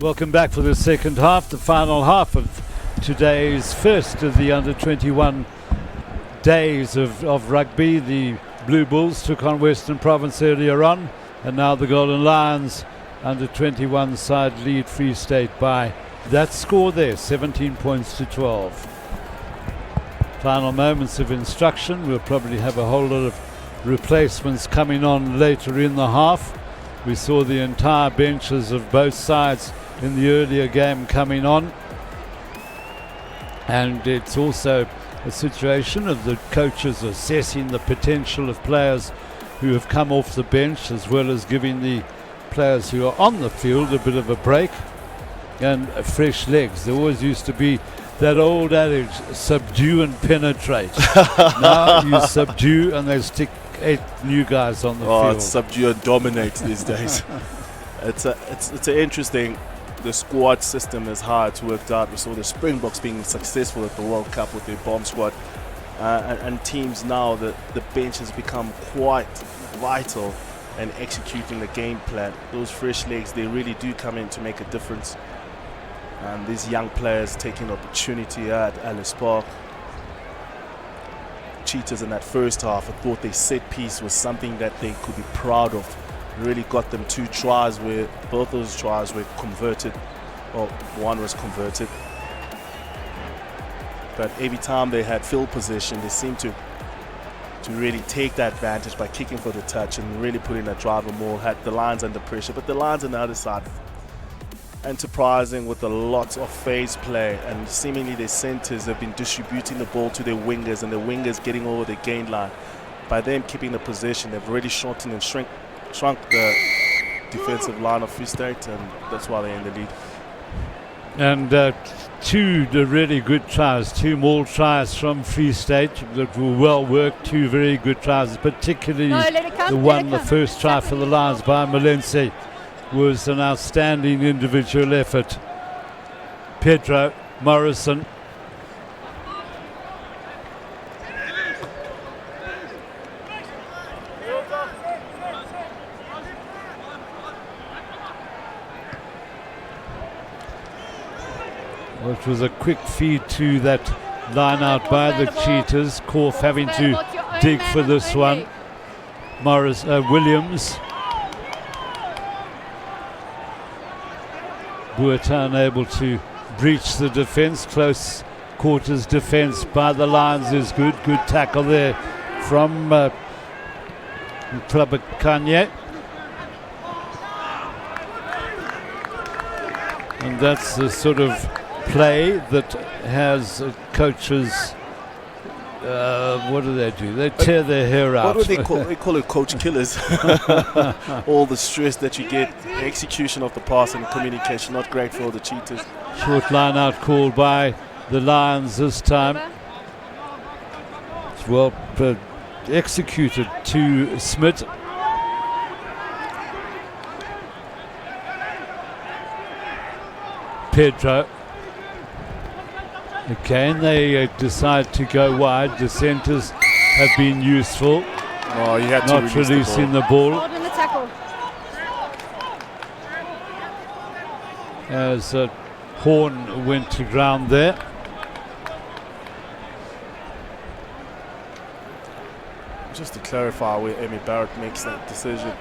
Welcome back for the second half, the final half of today's first of the under-21 days of rugby. The Blue Bulls took on Western Province earlier on, and now the Golden Lions under-21 side lead Free State by that score there, 17 points to 12. Final moments of instruction. We'll probably have a whole lot of replacements coming on later in the half. We saw the entire benches of both sides in the earlier game coming on, and it's also a situation of the coaches assessing the potential of players who have come off the bench, as well as giving the players who are on the field a bit of a break and fresh legs. There always used to be that old adage, subdue and penetrate. Now you subdue and they stick 8 new guys on the field. It's subdue and dominate these days. It's an interesting. The squad system is how it's worked out. We saw the Springboks being successful at the World Cup with their bomb squad, and teams now the bench has become quite vital in executing the game plan. Those fresh legs, they really do come in to make a difference. And these young players taking opportunity at Ellis Park. Cheetahs in that first half, I thought their set piece was something that they could be proud of. Really got them 2 tries where both those tries were converted, or one was converted. But every time they had field possession, they seemed to really take that advantage by kicking for the touch and really putting that driver more, had the Lions under pressure. But the Lions on the other side, enterprising with a lot of phase play, and seemingly their centers have been distributing the ball to their wingers, and the wingers getting over the gain line. By them keeping the possession, they've already shortened and shrunk the defensive line of Free State, and that's why they're in the lead. And 2 really good tries, 2 more tries from Free State that were well worked, 2 very good tries, particularly the first try for the Lions by Malense was an outstanding individual effort. Pedro Morrison. Which was a quick feed to that line out by the Cheetahs. Korf having to dig for this one. Williams. Buerta unable to breach the defence. Close quarters defence by the Lions is good. Good tackle there from Klabakanye. And that's the sort of play that has coaches, what do? They tear their hair out. What do they call? They call it coach killers. All the stress that you get, the execution of the pass and communication, not great for the Cheetahs. Short line out called by the Lions this time. It's well executed to Smith. Pedro. Again, they decide to go wide. The centres have been useful. Oh, you had to not releasing the ball. Holding the tackle. As Horn went to ground there. Just to clarify where Amy Barrett makes that decision.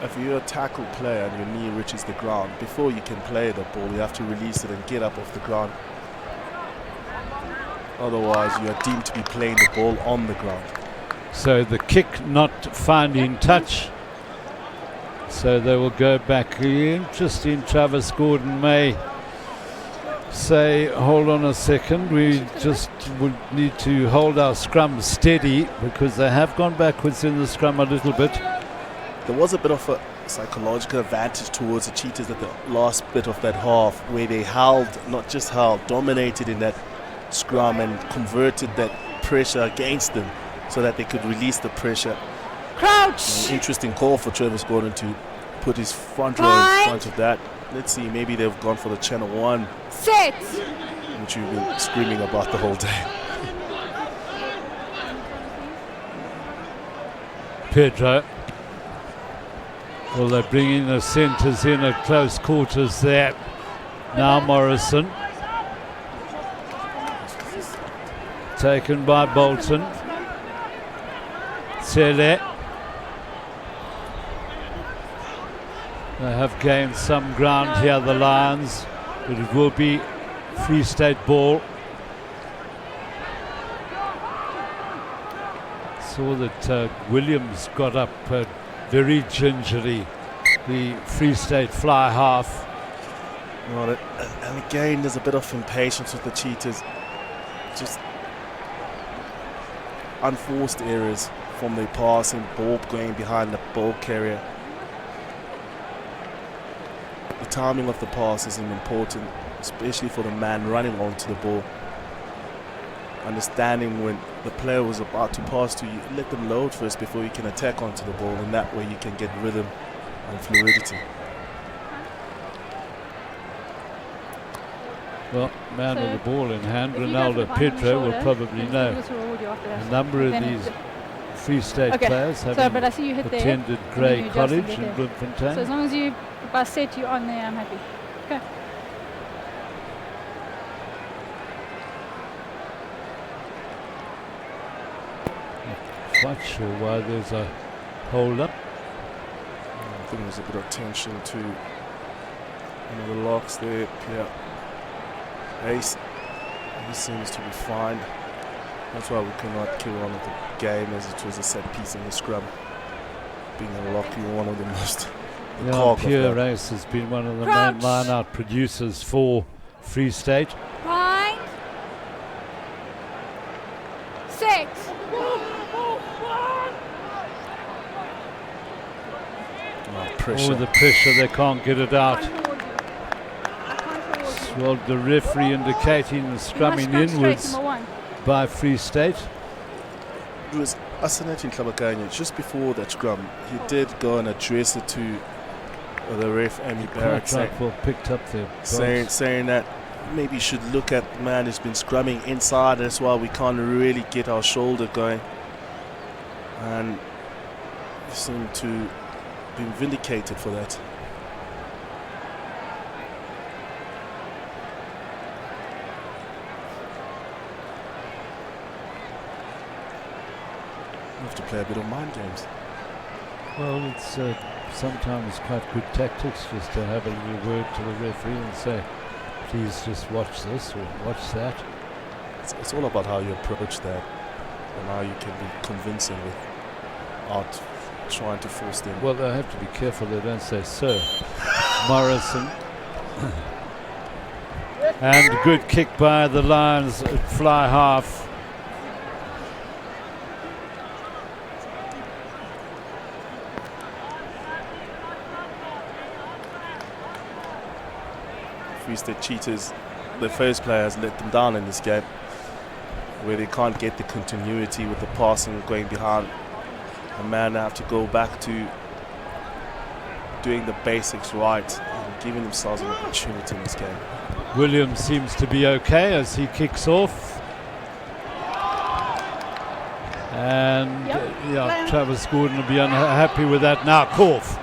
If you're a tackle player and your knee reaches the ground, before you can play the ball, you have to release it and get up off the ground. Otherwise, you are deemed to be playing the ball on the ground. So the kick not finding touch. So they will go back. Interesting, Travis Gordon may say, hold on a second, we just would need to hold our scrum steady, because they have gone backwards in the scrum a little bit. There was a bit of a psychological advantage towards the Cheetahs at the last bit of that half, where they held, not just held, dominated in that scrum and converted that pressure against them so that they could release the pressure. Crouch! An interesting call for Travis Gordon to put his front row in front of that. Let's see, maybe they've gone for the Channel 1. Set! Which we've been screaming about the whole day. Pedro. Well, they're bringing the centres in at close quarters there. Now Morrison. Taken by Bolton. Tsele. They have gained some ground here, the Lions, but it will be Free State ball. Saw that Williams got up very gingerly, the Free State fly half. Well, and again, there's a bit of impatience with the Cheetahs. Just unforced errors from their passing, ball going behind the ball carrier. The timing of the pass is important, especially for the man running onto the ball. Understanding when the player was about to pass to you, let them load first before you can attack onto the ball, and that way you can get rhythm and fluidity. Well, man with the ball in hand, Ronaldo Pedro will probably know. A number of these Free State players have attended Grey College in Bloemfontein. So as long as you, if I set you on there, I'm happy. Okay. Quite sure why there's a hold up. I think there's a bit of tension to one of the locks there. Yeah. Ace, he seems to be fine. That's why we could not kill on with the game, as it was a set piece in the scrum. Being a lock, you're one of the most. Pierre Ace has been one of the main line-out producers for Free State. 5, 6. All the pressure, they can't get it out. Well, the referee indicating the scrumming inwards by Free State. It was Asanet in Klabakanya just before that scrum. He did go and address it to the ref, Amy Barrett, picked up there, saying that maybe you should look at the man who's been scrumming inside. That's why we can't really get our shoulder going. And he seemed to been vindicated for that. You have to play a bit of mind games. Well, it's sometimes quite good tactics just to have a little word to the referee and say, please just watch this or watch that. It's all about how you approach that and how you can be convincing without trying to force them. Well, they have to be careful they don't say sir. Morrison. And good kick by the Lions at fly half. Free State Cheetahs, the first player has let them down in this game, where they can't get the continuity with the passing going behind. A man have to go back to doing the basics right and giving themselves an opportunity in this game. Williams seems to be okay as he kicks off. And Travis Gordon will be unhappy with that. Now Korf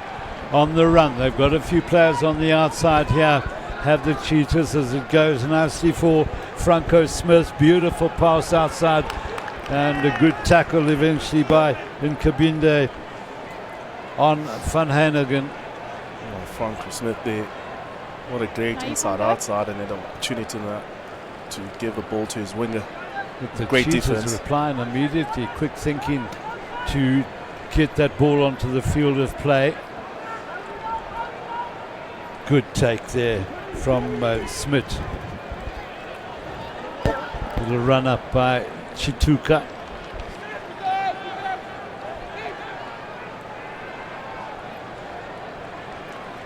on the run. They've got a few players on the outside here. Have the Cheetahs as it goes nicely for Franco Smith. Beautiful pass outside and a good tackle eventually by Nkabinde on Van Hannigan. Oh, Franco Smith there. What a great inside-outside and an opportunity to give the ball to his winger. But the great Cheetahs defense. replying immediately, quick thinking to get that ball onto the field of play. Good take there from Smith. Little run up by Chituka.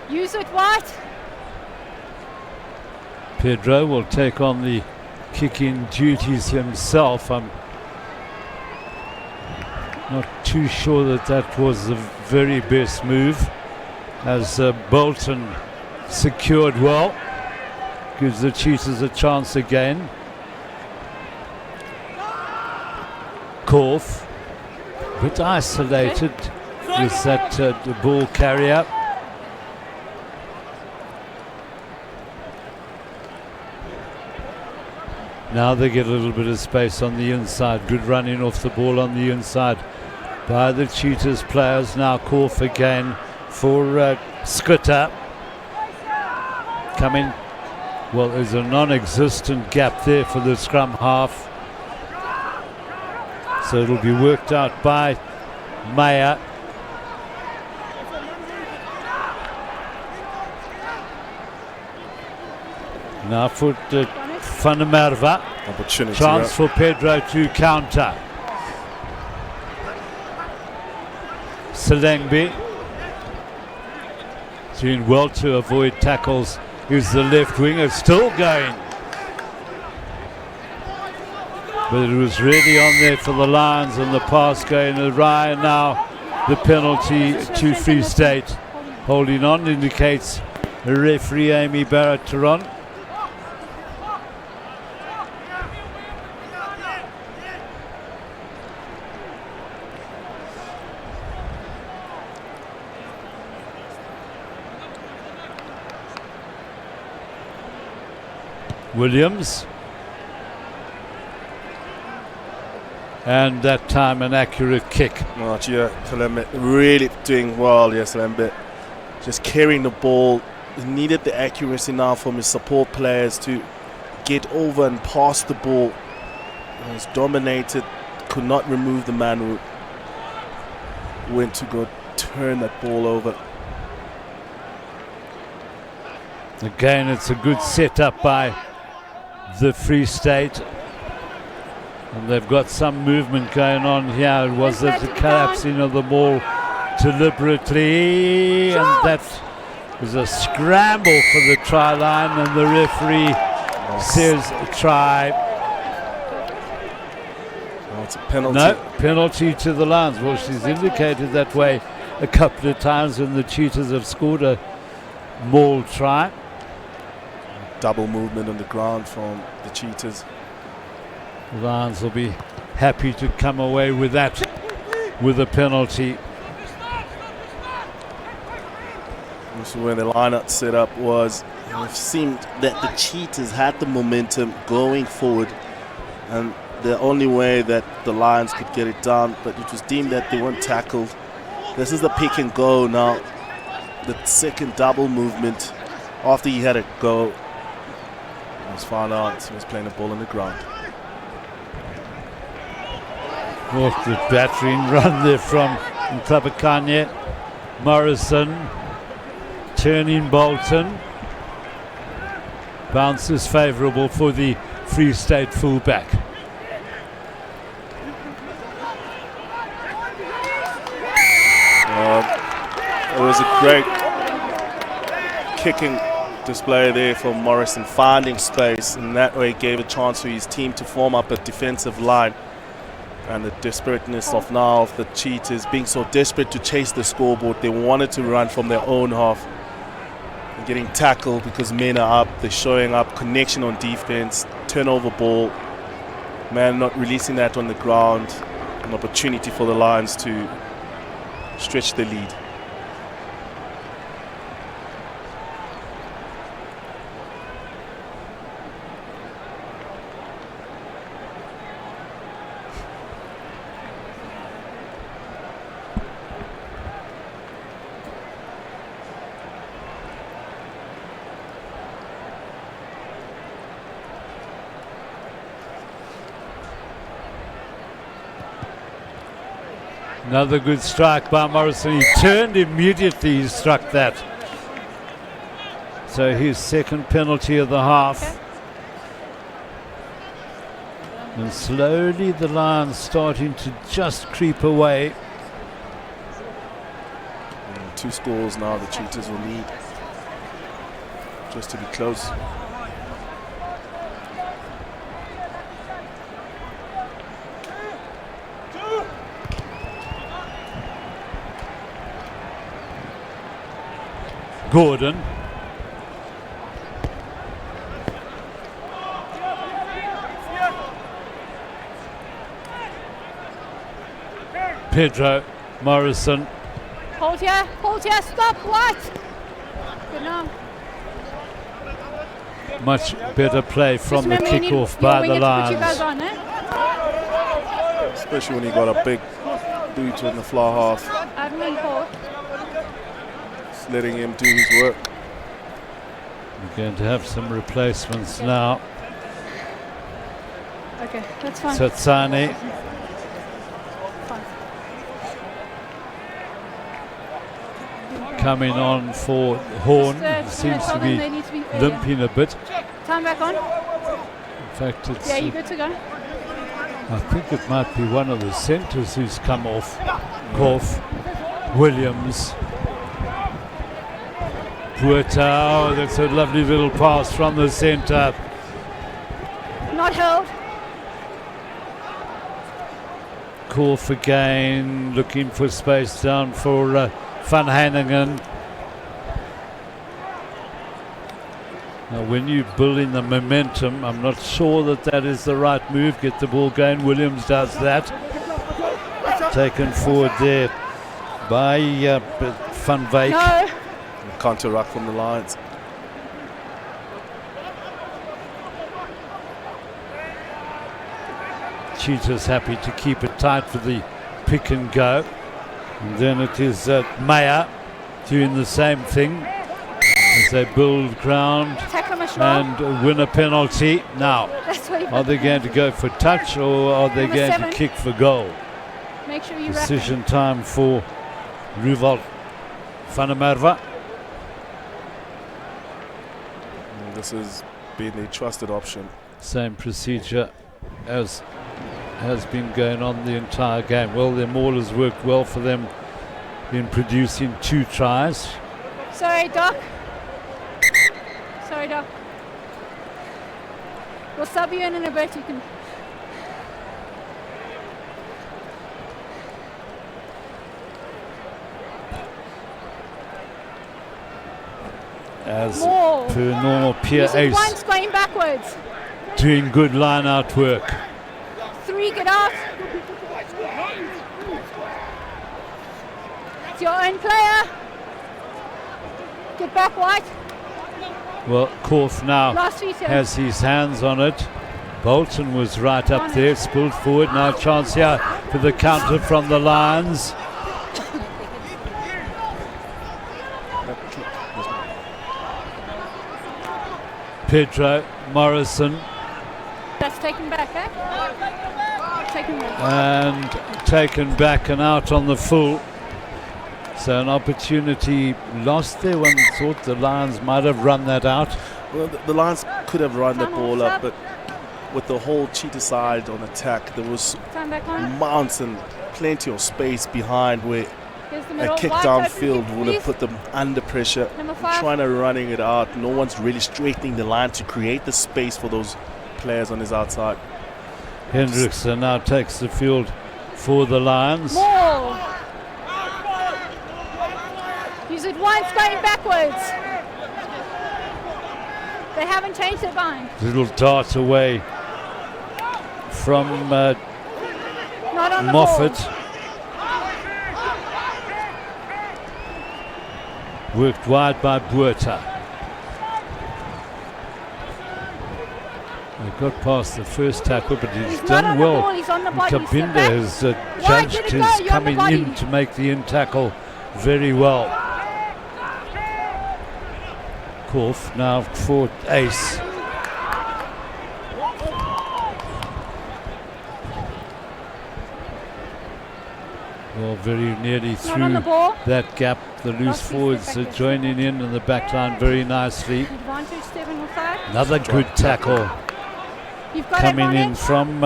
Use it, White. Pedro will take on the kicking duties himself. I'm not too sure that was the very best move, as Bolton secured well. Gives the Cheetahs a chance again. Korf, a bit isolated with that the ball carrier. Now they get a little bit of space on the inside. Good running off the ball on the inside by the Cheetahs players. Now Korf again for Skutter. Coming. Well, there's a non-existent gap there for the scrum half. So it'll be worked out by Meyer. Now for Van der Merwe. Opportunity. Chance for Pedro to counter. Selengbi doing well to avoid tackles. Here's the left winger still going. But it was really on there for the Lions, and the pass going awry. And now the penalty to Free State. Holding on indicates referee Amy Barrett-Taron. Williams, and that time an accurate kick. Oh, yeah, Salembe really doing well. Yes, Salembe just carrying the ball. He needed the accuracy now from his support players to get over and pass the ball. He was dominated, could not remove the man who went to go turn that ball over. Again, it's a good setup by the Free State, and they've got some movement going on here. Was it the collapsing of the ball deliberately? And that was a scramble for the try line, and the referee says try. Oh, it's a penalty. No, penalty to the Lions. Well, she's indicated that way a couple of times when the Cheetahs have scored a maul try. Double movement on the ground from the Cheetahs. The Lions will be happy to come away with that, with a penalty. This is where the lineup setup was. It seemed that the Cheetahs had the momentum going forward, and the only way that the Lions could get it done, but it was deemed that they weren't tackled. This is the pick and go now. The second double movement after he had a go. It was found out he was playing the ball on the ground. What the battering run there from Tlabakanye. Morrison turning Bolton. Bounce is favourable for the Free State fullback. It was a great kicking display there for Morrison, finding space, and that way gave a chance for his team to form up a defensive line. And the desperateness of now of the Cheetahs being so desperate to chase the scoreboard, they wanted to run from their own half and getting tackled because men are up, they're showing up, connection on defense, turnover ball, man not releasing that on the ground, an opportunity for the Lions to stretch the lead. Another good strike by Morrison. He turned immediately, he struck that. So his second penalty of the half. And slowly the Lions starting to just creep away. And 2 scores now the Cheetahs will need just to be close. Gordon. Pedro Morrison. Hold here, stop, what? Good now. Much better play from the kickoff by the Lions. Especially when you got a big boot in the fly half. Just letting him do his work. We're going to have some replacements now. Okay, that's fine. Tsatsani. Coming on for Horn. Seems to be limping a bit. Time back on. In fact, it's. Yeah, you good to go? I think it might be one of the centres who's come off. Korf, Williams, Puerta. Oh, that's a lovely little pass from the centre. Not held. Korf again, looking for space down for Van Hanningen. Now, when you build in the momentum, I'm not sure that that is the right move. Get the ball going. Williams does that. Taken forward there by Van Wyk. No. Counter ruck from the Lions. Cheetahs happy to keep it tight for the pick and go. And then it is Meyer doing the same thing as they build ground and win a penalty. Now, are they going to go for touch or are they going to kick for goal? Make sure you Decision time for Ruval van der Merwe. This has been a trusted option. Same procedure as has been going on the entire game. Well, their maulers worked well for them in producing 2 tries. Sorry, Doc. Sorry, Doc. We'll sub you in a bit. You can. As per normal, Pierre Ace once going backwards. Doing good line-out work. 3, get out. It's your own player. Get back, White. Well, Korf now has his hands on it. Bolton was right up there, spilled forward. Now chance here for the counter from the Lions. Pedro Morrison. That's taken back, eh? Taken back. And taken back and out on the full. So an opportunity lost there. One thought the Lions might have run that out. Well, the Lions could have run the ball up, but with the whole Cheetah side on attack, there was mounts and plenty of space behind where a kick downfield would have put them under pressure. Trying to running it out. No one's really straightening the line to create the space for those players on his outside. Hendrickson now takes the field for the Lions. More. Use it once, going backwards. They haven't changed their mind. Little dart away from Moffat. Worked wide by Buerta. They got past the first tackle, but he's done well. Kabinda has judged his coming in to make the in tackle very well. Korf now for Ace. Well, very nearly through that gap. The loose forwards are joining in the back line very nicely. Another good tackle coming in from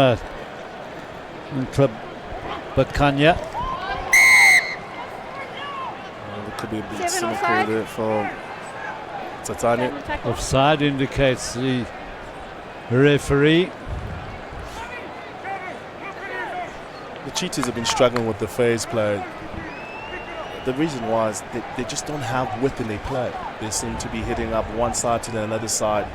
Bakanya. There could be a bit cynical there for Tatania. Offside indicates the referee. The Cheetahs have been struggling with the phase play. The reason why is they just don't have width in their play. They seem to be hitting up one side to the another side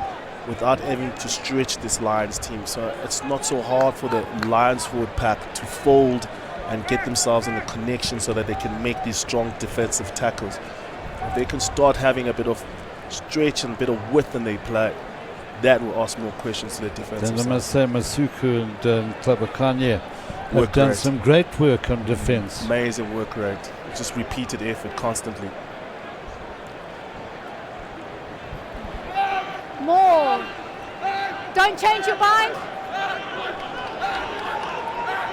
without having to stretch this Lions team. So it's not so hard for the Lions forward pack to fold and get themselves in a connection so that they can make these strong defensive tackles. If they can start having a bit of stretch and a bit of width in their play, that will ask more questions to the defensive Then I must say Masuku and Klabakanye have Work done rate. some great work on defence. Amazing work rate. Just repeated effort constantly. More. Don't change your mind.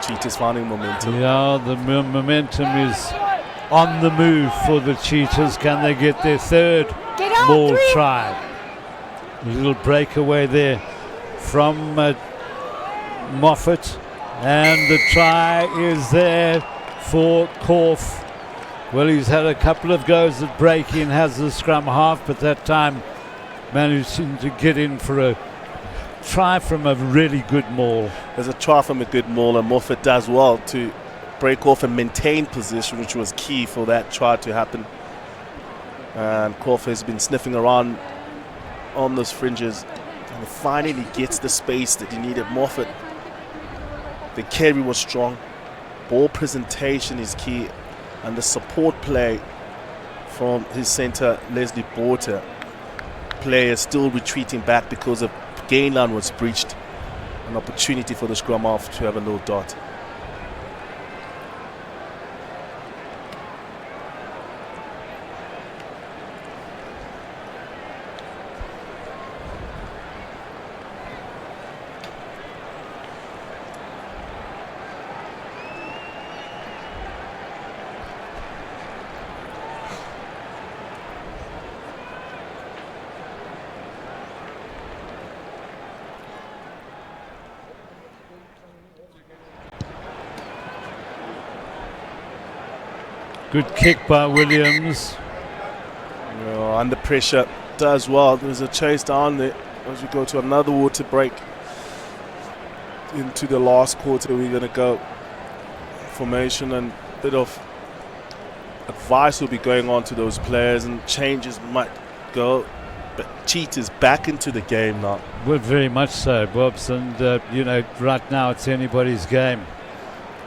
Cheetahs finding momentum. Yeah, the momentum is on the move for the Cheetahs. Can they get their third Get on, ball 3. try? A little breakaway there from Moffat, and the try is there for Korf. Well, he's had a couple of goes at breaking, has the scrum half, but that time managing to get in for a try from a really good maul. There's a try from a good maul, and Moffat does well to break off and maintain position, which was key for that try to happen. And Korf has been sniffing around on those fringes, and finally gets the space that he needed. Moffat, the carry was strong, ball presentation is key, and the support play from his centre, Leslie Borter. Players still retreating back because of gain line was breached. An opportunity for the scrum half to have a little dot. Good kick by Williams. Under pressure, does well. There's a chase down there as we go to another water break. Into the last quarter, we're going to go formation, and a bit of advice will be going on to those players, and changes might go. But Cheetahs back into the game now. Well, very much so, Bobs. And, right now it's anybody's game.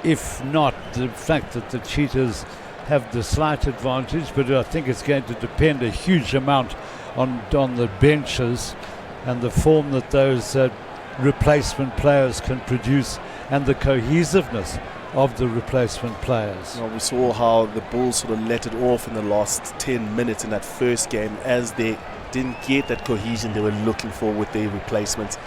If not, the fact that the Cheetahs have the slight advantage, but I think it's going to depend a huge amount on the benches and the form that those replacement players can produce, and the cohesiveness of the replacement players. Well, we saw how the Bulls sort of let it off in the last 10 minutes in that first game, as they didn't get that cohesion they were looking for with their replacements.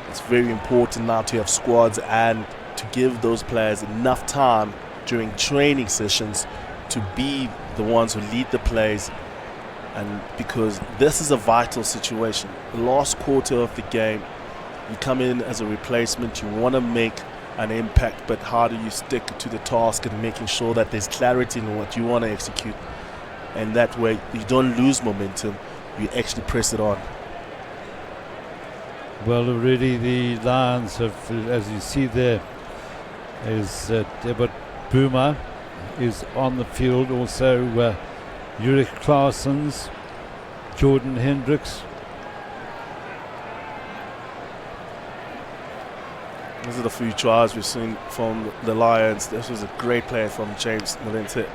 It's very important now to have squads and to give those players enough time during training sessions to be the ones who lead the plays, and because this is a vital situation. The last quarter of the game, you come in as a replacement, you want to make an impact, but how do you stick to the task and making sure that there's clarity in what you want to execute, and that way you don't lose momentum, you actually press it on. Well, already the Lions have, as you see there, is Debert Boomer is on the field. Also, Ulrich Claessens, Jordan Hendricks. These are the few tries we've seen from the Lions. This was a great play from James Malente,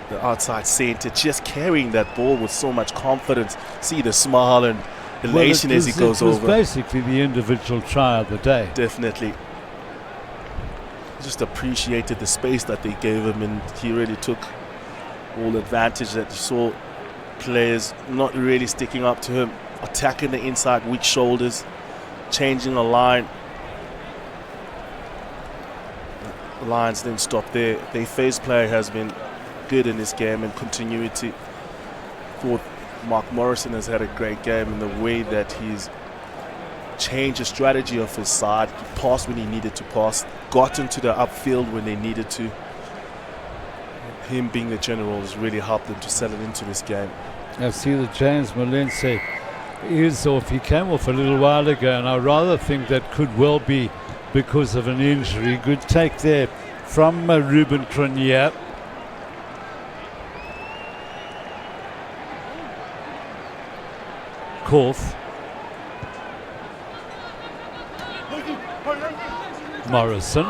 the outside centre, just carrying that ball with so much confidence. See the smile and elation as he goes over. It was basically the individual try of the day. Definitely. Just appreciated the space that they gave him, and he really took all advantage that you saw players not really sticking up to him, attacking the inside weak shoulders, changing a line. The Lions didn't stop there. Their phase play has been good in this game, and continuity. Thought Mark Morrison has had a great game in the way that he's changed the strategy of his side. He passed when he needed to pass, got into the upfield when they needed to. Him being the general has really helped them to settle into this game. I see that James Malente is off. He came off a little while ago, and I rather think that could well be because of an injury. Good take there from Ruben Cronier. Korf. Morrison.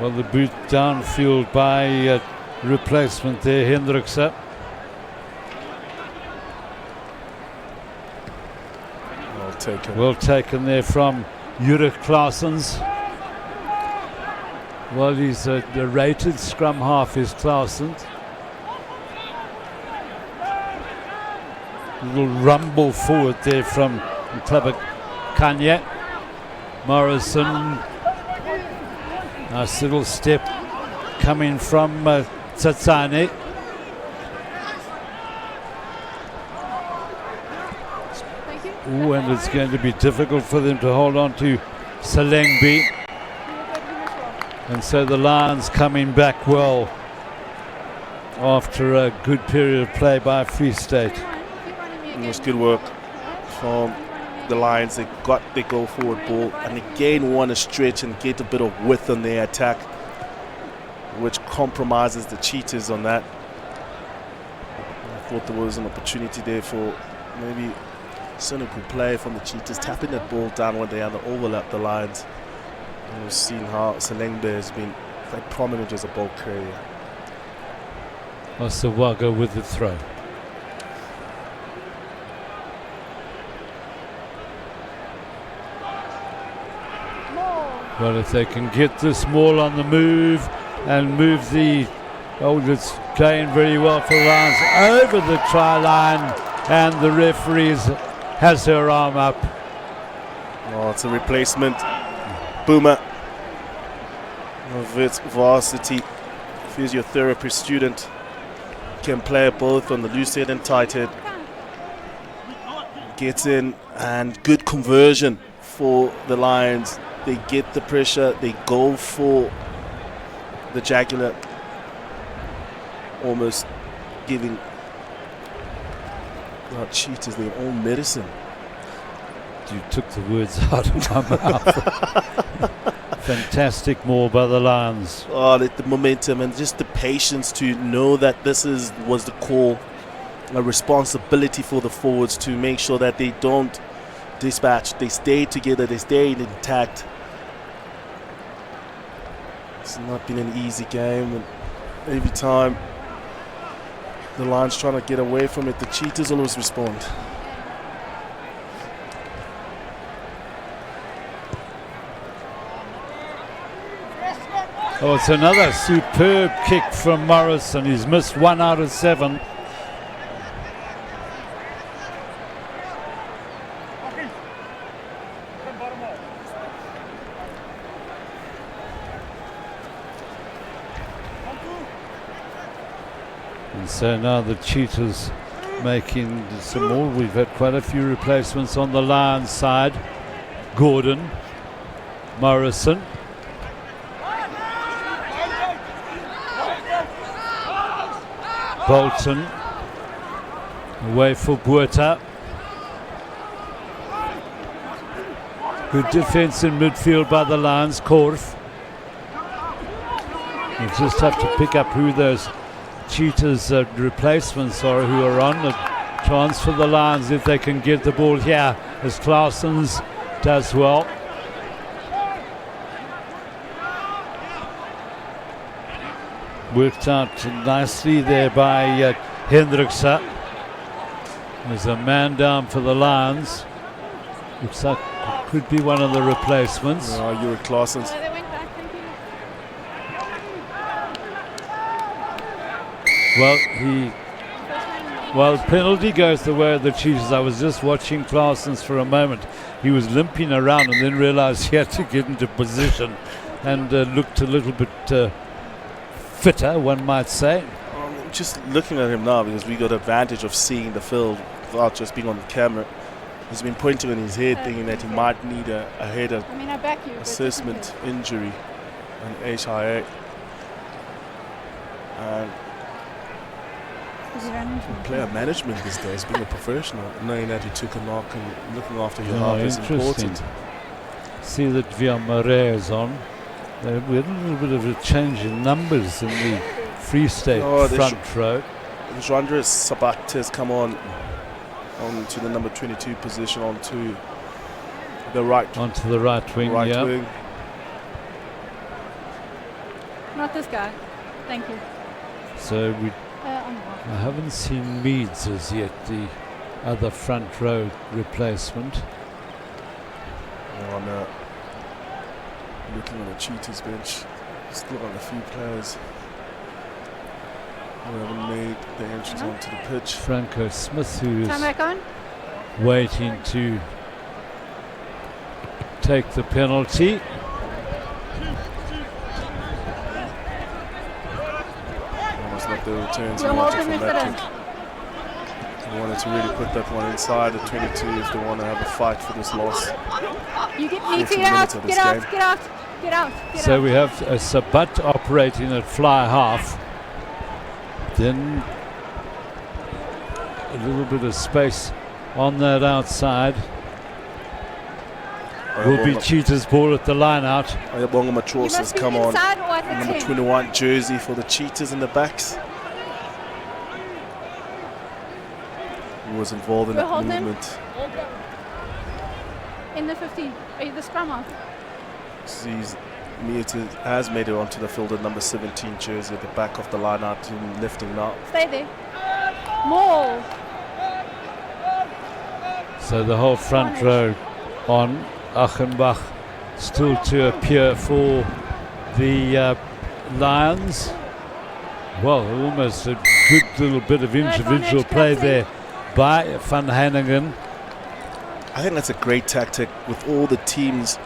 Well, the boot downfield by replacement there, Hendricks up. taken. Well taken there from Jurek Claessens. Well, he's the rated scrum half is Claessens. Little rumble forward there from Clever Kanye. Morrison. Nice little step coming from Tsatsane. Ooh, and it's going to be difficult for them to hold on to Selengbi. And so the Lions coming back well after a good period of play by Free State. It was good work from the Lions. They got their go forward ball and again want to stretch and get a bit of width on their attack, which compromises the Cheetahs on that. I thought there was an opportunity there for maybe cynical play from the Cheetahs, tapping that ball down when they had to overlap the lines. And we've seen how Selengbe has been quite prominent as a ball carrier. Osawaga with the throw. Well, if they can get this maul on the move and move the... Oh, it's going very well for the Lions over the try line, and the referee has her arm up. Oh, it's a replacement. Boomer of its varsity physiotherapy student. Can play both on the loose head and tight head. Gets in, and good conversion for the Lions. They get the pressure, they go for the jugular, almost giving Cheetahs their own medicine. You took the words out of my mouth. Fantastic maul by the Lions. Oh, the momentum and just the patience to know that this was the call, a responsibility for the forwards to make sure that they don't dispatch, they stay together, they stay intact. It's not been an easy game, and every time the Lions trying to get away from it, the Cheetahs always respond. Oh, it's another superb kick from Morrison. He's missed 1 out of 7. And so now the Cheetahs making some more. We've had quite a few replacements on the Lions side. Gordon, Morrison. Bolton away for Buerta. Good defence in midfield by the Lions. Korf. You just have to pick up who those Cheetahs replacements are who are on. A chance for the Lions if they can get the ball here, as Claessens does well. Worked out nicely there by Hendrikse. There's a man down for the Lions. Looks like it could be one of the replacements. Jurek Claessens. Well, penalty goes the way of the Cheetahs. I was just watching Claessens for a moment. He was limping around and then realised he had to get into position and looked a little bit fitter, one might say. Just looking at him now, because we got advantage of seeing the field without just being on the camera. He's been pointing on his head, thinking that he might need a head assessment injury, an HIA. And player management these days, being a professional, knowing that you took a knock and looking after your half is important. See that Villamare is on. We had a little bit of a change in numbers in the Free State front row. Andres Sabat has come on to the number 22 position, onto the right. Onto the right wing, wing. Not this guy. Thank you. So I haven't seen Meads as yet, the other front row replacement. Looking on the Cheetahs bench, still on a few players who haven't made their entries onto the pitch. Franco Smith, who Time is back on. waiting to take the penalty. Almost like the returns You're he wanted holding from me that for kick. They wanted to really put that one inside the 22 if they want to have a fight for this loss. You need to 14 get out, minutes of this get out, game. get out, get out, get So out. we have a Sabat operating at fly half. Then a little bit of space on that outside. Will be Cheetahs ball at the line out. Ayabonga You Matros has must be come on. inside or at the Number 10. 21 jersey for the Cheetahs in the backs. He was involved in We'll that hold him. movement. In the 15. Are you the scrum half? Mieter has made it onto the field at number 17 jersey at the back of the line out and lifting now. Stay there. More. So the whole front row on. Achenbach still to appear for the Lions. Well, almost a good little bit of individual play there by Van Hannigan. I think that's a great tactic with all the teams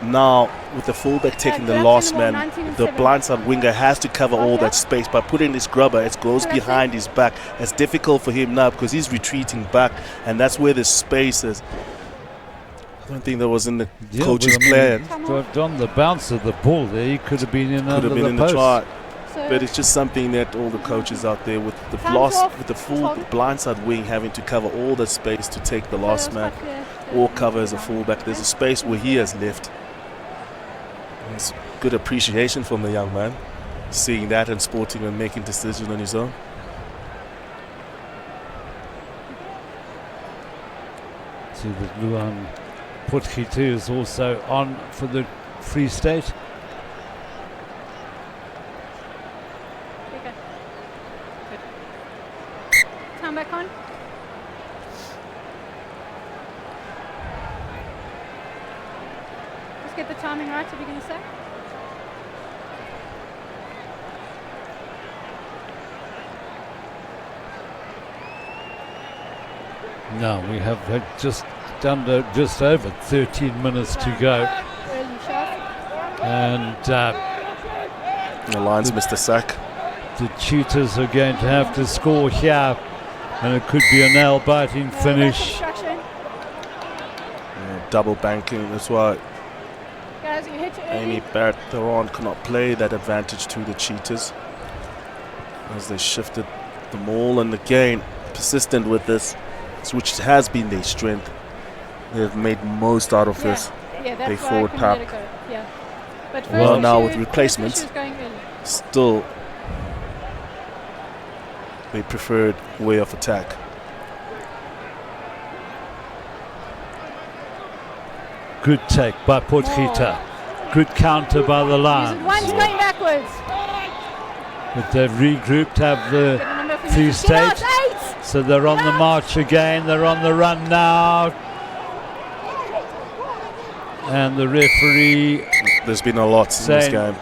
now, with the fullback taking the last man. The blindside winger has to cover all that space. By putting this grubber, it goes behind his back. It's difficult for him now because he's retreating back, and that's where the space is. I don't think that was in the coach's plan. On the bounce of the ball there, he could have been in under the the post. try. But it's just something that all the coaches out there with the full blindside wing having to cover all the space to take the last man or cover as a fullback. There's a space where he has left. It's good appreciation from the young man, seeing that and sporting and making decisions on his own. See that Luan Potgieter is also on for the Free State. Okay. Good. Time back on. Just get the timing right, if you're going to say. No, we have just over 13 minutes to go. Early shot. And The Lions missed a sack. the Cheetahs are going to have to score here, and it could be a nail-biting finish. Double banking. That's why Guys, you hit your Amy Barrett-Theron could not play that advantage to the Cheetahs as they shifted the maul, and again persistent with this, which has been their strength. They've made most out of this. Yeah, that's They why I forward couldn't let tap. it go. Yeah. But first Well, now issue- with replacements, first issue is going early. still they preferred way of attack. Good take by Potgieter. Good counter by the Lions. One's going backwards. But they've regrouped, have the Get a number for Free you. Get out, State. 8! So they're on the march again. They're on the run now. And the referee, There's been a lot in this Same. game.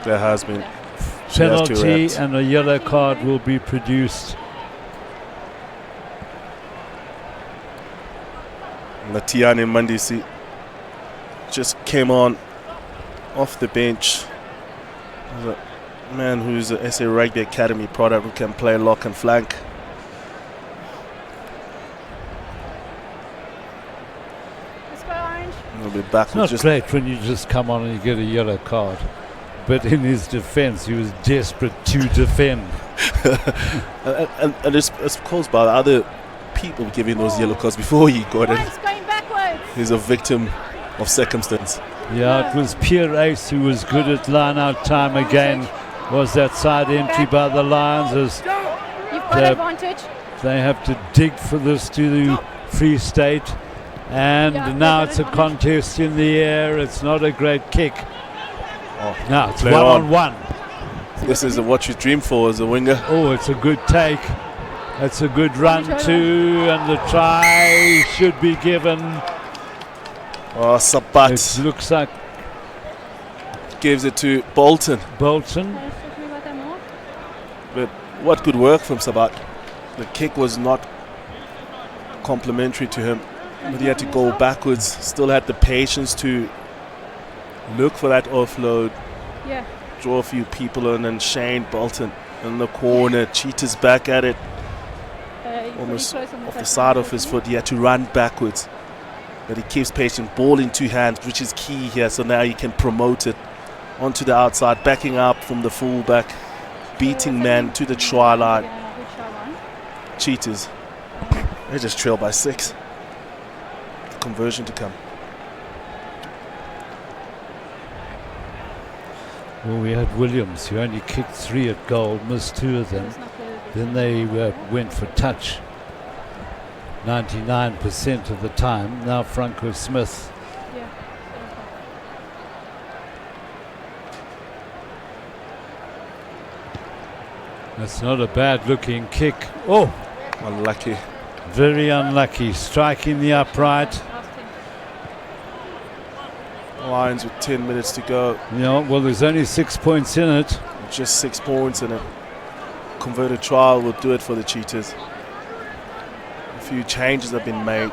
There has been. She has to penalty react. and a yellow card will be produced. Latiane Mandisi just came on off the bench. There's a man who's a SA Rugby Academy product who can play lock and flank. Let's go orange. He'll be back It's with not just great when you just come on and you get a yellow card. But in his defence, he was desperate to defend. and it's caused by other people giving those yellow cards before he got it. One's going backwards. He's a victim of circumstance. Yeah, it was Pierre Ace who was good at line-out time again. Was that side entry by the Lions as You've got They're- advantage. they have to dig for this to the Free State. And Yeah, now they've it's got a advantage. contest in the air. It's not a great kick. Oh, Now it's play one-on-one. this is what you dream for as a winger. Oh, it's a good take. It's a good run too, and the try should be given. Oh, It Sabat looks like gives it to Bolton. Bolton. Let's talk to me about that more. But what good work from Sabat. The kick was not complimentary to him. But he had to go backwards. Still had the patience to look for that offload. Yeah. Draw a few people in, and Shane Bolton in the corner. Cheetahs back at it. You're Almost pretty close on off the touch side now, of his isn't foot. He had to run backwards. But he keeps patient. Ball in two hands, which is key here. So now he can promote it onto the outside, backing up from the fullback, beating man to the try line. Yeah, good try line. Cheetahs, they just trail by 6. Conversion to come. Well, we had Williams, who only kicked 3 at goal, missed 2 of them. It's not good. Then they went for touch 99% of the time. Now Franco Smith. Yeah. That's not a bad looking kick. Oh, Unlucky. very unlucky. Striking the upright. Lions with 10 minutes to go. Yeah, well, there's only 6 points in it. Just 6 points in it. Converted trial will do it for the Cheetahs. A few changes have been made.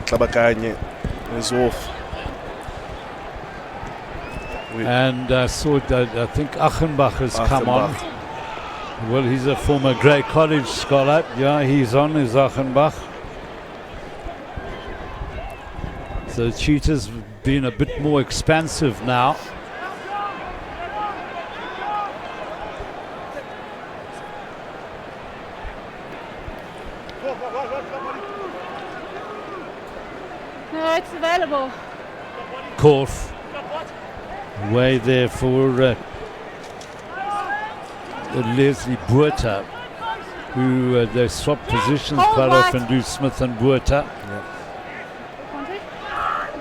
Tlabakanye is off. And I saw that I think Achenbach has come on. Well, he's a former Grey College scholar. Yeah, he's on, is Achenbach. So Cheetahs been a bit more expansive now. No, it's available. Korf. Way there for Leslie Buerta, who they swap positions Hold quite right. often, do Smith and Buerta.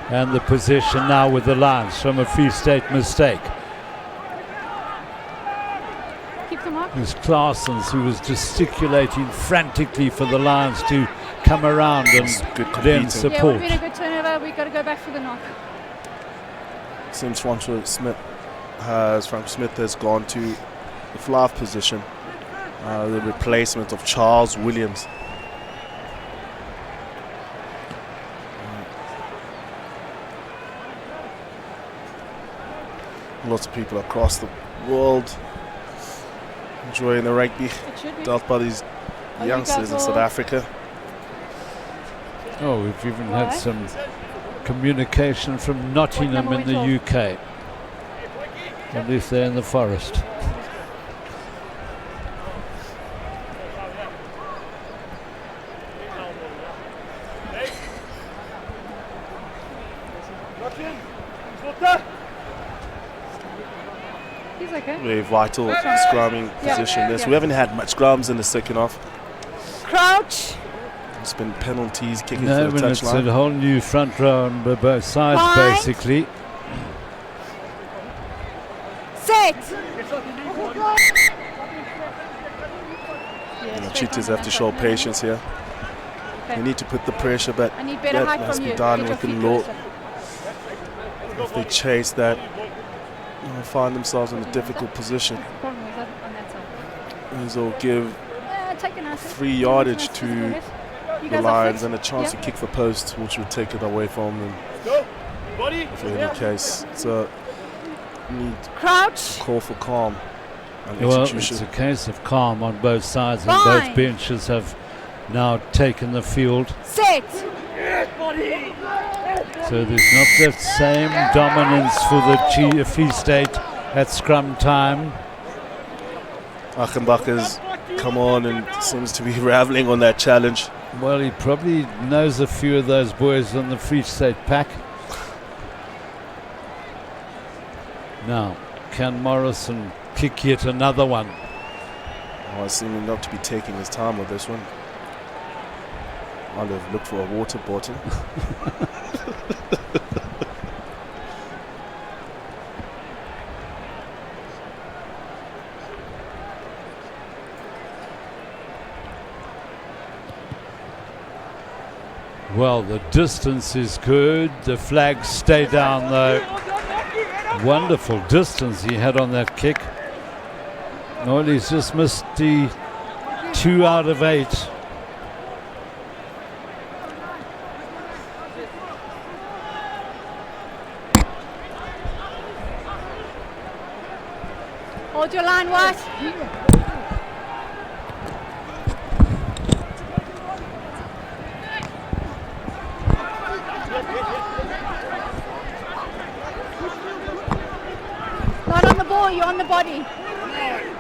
And the possession now with the Lions from a Free State mistake. Keep them up. It was Claessens who was gesticulating frantically for the Lions to come around and Good then competing. Yeah, it would support. have been a good turnover. We've got to go back for the knock. Since Franco Smith has gone to the fly position, the replacement of Charles Williams. Lots of people across the world enjoying the rugby It should be. dealt by these youngsters in South Africa. Oh, we've even had Why? some communication from Nottingham in the UK. At least they're in the forest. He's okay. Very vital scrumming position. This we haven't had much scrums in the second half. Crouch. It's been penalties, kicking No, for the when it's a touchline. whole new front row on both sides, Fine. basically. Set. The Cheetahs have to show patience here. They need to put the pressure, but I need better that height must from be you. done Get your within feet law. closer. If they chase that, they'll find themselves in a difficult position. Problem is that on that side. These will give Take a nice 3 yardage to You the guys are Lions fit? and a chance Yeah. to kick the post, which would take it away from them. If in any case, so need Crouch. call for calm and Well, execution. it's a case of calm on both sides, and Fine. both benches have now taken the field. Set. So there's not that same dominance for the Free State at scrum time. Achenbach has come on and seems to be raveling on that challenge. Well, he probably knows a few of those boys on the Free State pack. Now, can Morrison kick yet another one? Oh, seeming not to be taking his time with this one. I'll have looked for a water bottle. Well, the distance is good. The flags stay down though. Wonderful distance he had on that kick. Well, he's just missed the 2 out of 8. Hold your line, White. Not on the ball, you're on the body.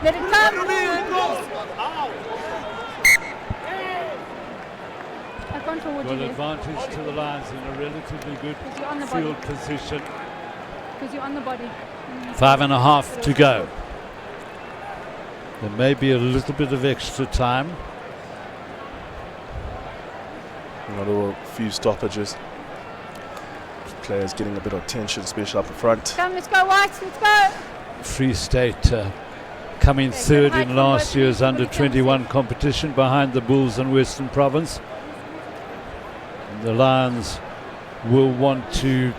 Let it come. I've gone forward. Well, advantage to the Lions in a relatively good field position. Because you're on the body. 5.5 to go. There may be a little bit of extra time. There were a few stoppages. Players getting a bit of tension, especially up in front. Come, let's go, White, let's go. Free State coming third in last year's under-21 competition behind the Bulls and Western Province. And the Lions will want to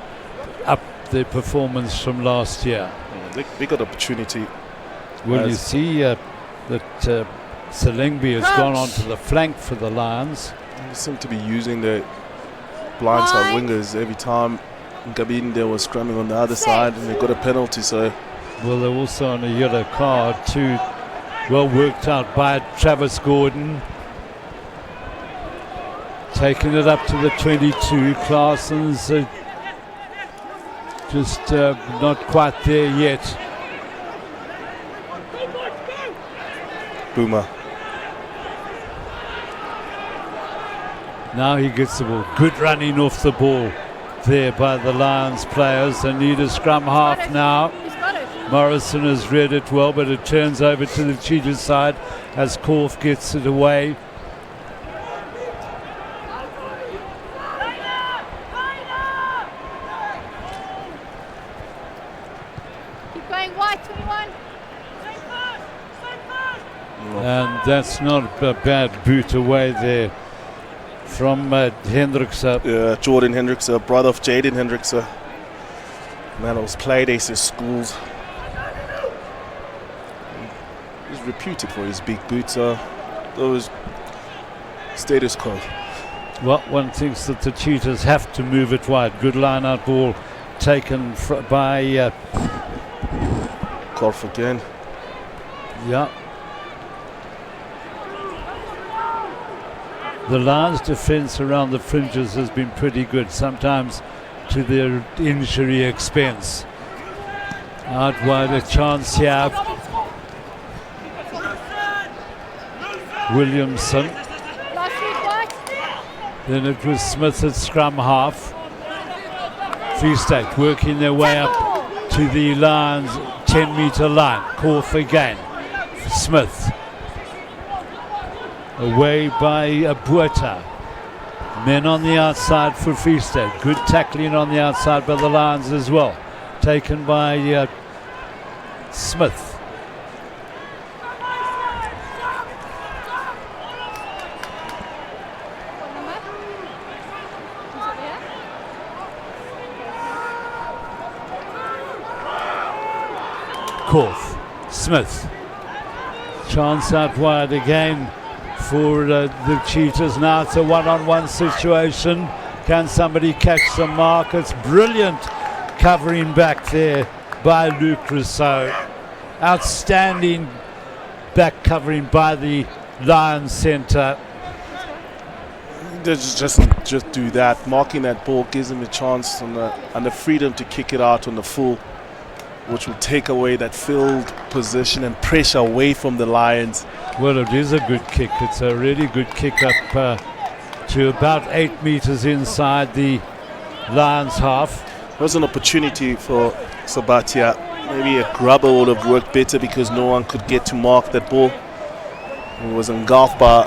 up their performance from last year. They got opportunity. Well, you see that Selengbi has gone onto the flank for the Lions. They seem to be using the blindside wingers every time. Gabinde was scrumming on the other side and they got a penalty. So, well, they're also on a yellow card too. Well worked out by Travis Gordon. Taking it up to the 22. Claessen's just not quite there yet. Boomer. Now he gets the ball. Good running off the ball there by the Lions players. They need a scrum half now. Morrison has read it well, but it turns over to the Cheetahs side as Korf gets it away. Keep going, White, 21. And that's not a bad boot away there from Hendrikse. Yeah, Jordan Hendrikse, brother of Jaden Hendrikse. Man, it was played ace at schools. He's reputed for his big boots. Those status quo. Well, one thinks that the Cheetahs have to move it wide. Good line-out ball taken by Korf again. Yeah. The Lions' defence around the fringes has been pretty good, sometimes to their injury expense. Out wide, a chance here. Williamson. Then it was Smith at scrum half. Free State working their way up to the Lions' 10-metre line. Korf again. Smith. Away by Abueta. Men on the outside for Free State. Good tackling on the outside by the Lions as well. Taken by Smith. Korf. Smith. Chance out wide again for the Cheetahs. Now it's a one-on-one situation. Can somebody catch the mark? It's brilliant covering back there by Luke Rousseau. Outstanding back covering by the Lions centre. Just do that. Marking that ball gives him a chance and the freedom to kick it out on the full, which will take away that field position and pressure away from the Lions. Well, it is a good kick. It's a really good kick up to about 8 metres inside the Lions half. There's an opportunity for Sabatia. Maybe a grubber would have worked better because no one could get to mark that ball. It was engulfed by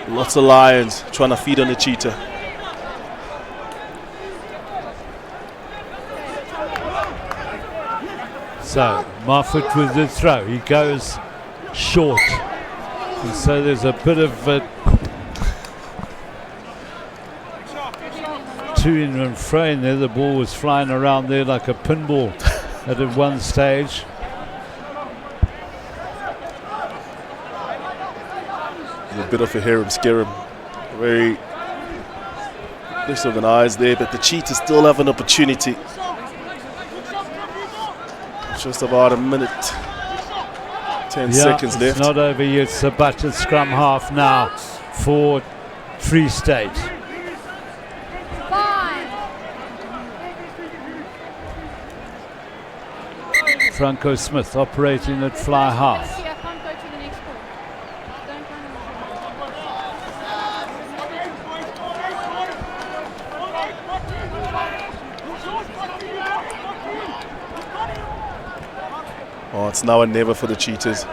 lots of Lions trying to feed on the Cheetah. So Moffat with the throw. He goes short. And so there's a bit of to and fro in there. The ball was flying around there like a pinball at one stage. A bit of a harem scarum. Very disorganized there, but the Cheetahs still have an opportunity. Just about a minute, 10 seconds left. It's not over yet. It's a butted scrum half now for Free State. Franco Smith operating at fly half. Oh, it's now or never for the Cheetahs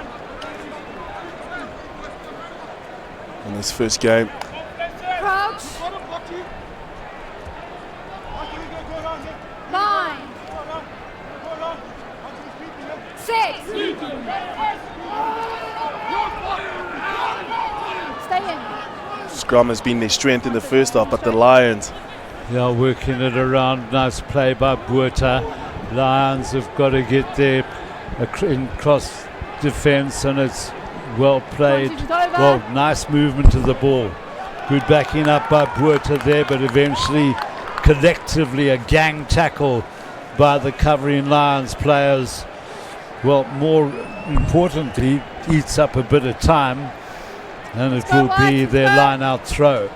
in this first game. Crouch. 9. 6. Stay in. Scrum has been their strength in the first half, but the Lions, Yeah, working it around. Nice play by Buerta. Lions have got to get there in cross defense, and it's well played. Well, nice movement of the ball. Good backing up by Buerta there, but eventually collectively a gang tackle by the covering Lions players. Well, more importantly, eats up a bit of time, and it will be their line out throw.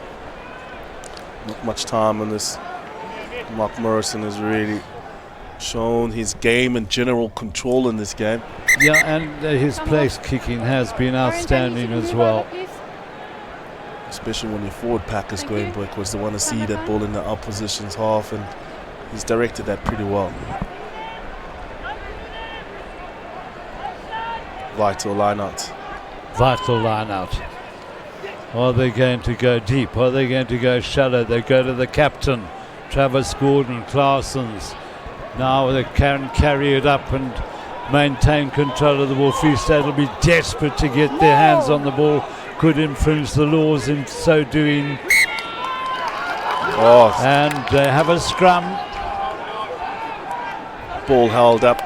not much time on this. Mark Morrison has really shown his game and general control in this game. Yeah, and his place kicking has been outstanding as well. Especially when your forward pack is going backwards. They want to see that ball in the opposition's half, and he's directed that pretty well. Vital line out. Vital line out. Are they going to go deep? Are they going to go shallow? They go to the captain, Travis Gordon, Claessens. Now they can carry it up and maintain control of the ball. Free State will be desperate to get their hands on the ball. Could infringe the laws in so doing. Oh. And they have a scrum. Ball held up.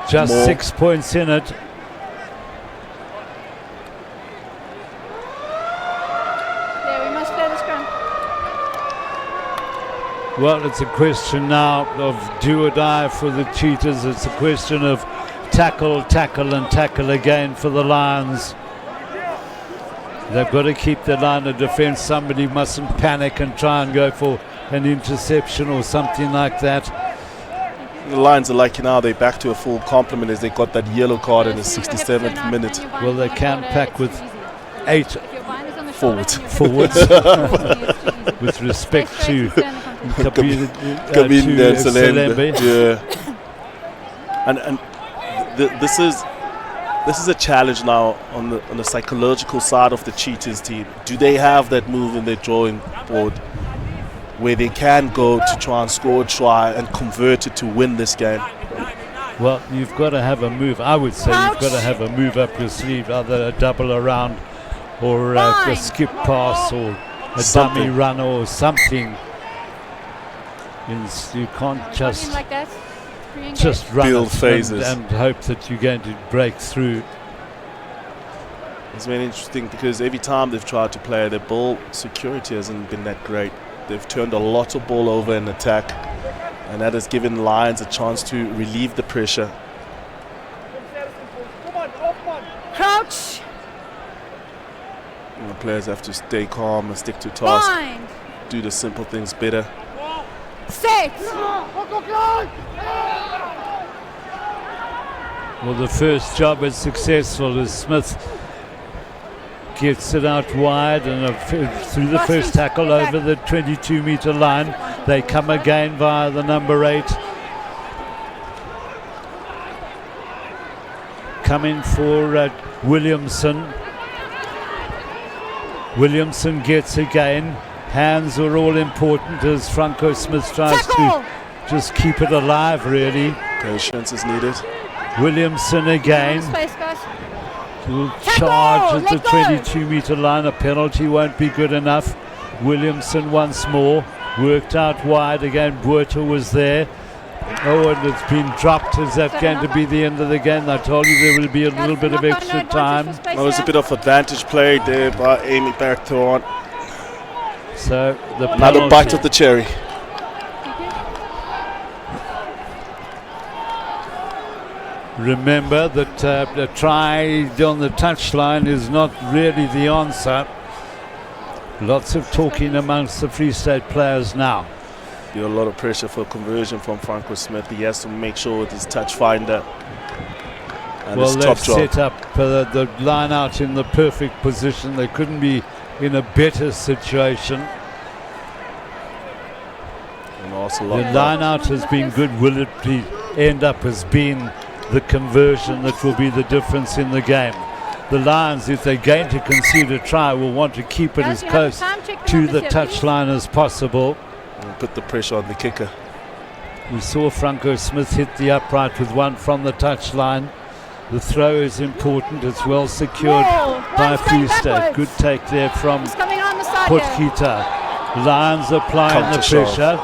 Just more. 6 points in it. Yeah, we must play the scrum. Well, it's a question now of do or die for the Cheetahs. It's a question of tackle, tackle and tackle again for the Lions. They've got to keep the line of defence. Somebody mustn't panic and try and go for an interception or something like that. The Lions are lucky now. They're back to a full complement as they got that yellow card in the 67th minute. Well, they can pack with 8 forwards. With respect to Kabin to Selembe. Yeah. And this is a challenge now on the psychological side of the Cheetahs team. Do they have that move in their drawing board where they can go to try and score a try and convert it to win this game? Well, you've got to have a move. I would say you've got to have a move up your sleeve, either a double around or a skip pass or a dummy run or something. You can't just run build it phases and hope that you're going to break through. It's been interesting because every time they've tried to play, their ball security hasn't been that great. They've turned a lot of ball over in attack, and that has given Lions a chance to relieve the pressure. Crouch. And the players have to stay calm and stick to task. Bind. Do the simple things better. Set. Well, the first job is successful as Smith gets it out wide and through the first tackle over the 22-metre line. They come again via the number 8. Coming for Williamson. Williamson gets again. Hands are all important as Franco Smith tries to just keep it alive, really. Patience is needed. Williamson again. Will charge at the 22-metre line. A penalty won't be good enough. Williamson once more. Worked out wide again. Buerta was there. Oh, and it's been dropped. Is that going to be the end of the game? I told you there will be a little bit of extra time. There was a bit of advantage play there by Amy Bergthorn. So another bite of the cherry. Remember that a try on the touchline is not really the answer. Lots of talking amongst the Free State players now. A lot of pressure for conversion from Franco Smith. He has to make sure with his touch finder and well, his top they've drop. set up the line out in the perfect position. They couldn't be in a better situation. And also the line out has been good. Will it end up as being the conversion that will be the difference in the game? The Lions, if they're going to concede a try, will want to keep it as close to the touchline as possible. And put the pressure on the kicker. We saw Franco Smith hit the upright with one from the touchline. The throw is important. It's well secured by Free State. Good take there from Potkita. Lions applying the pressure.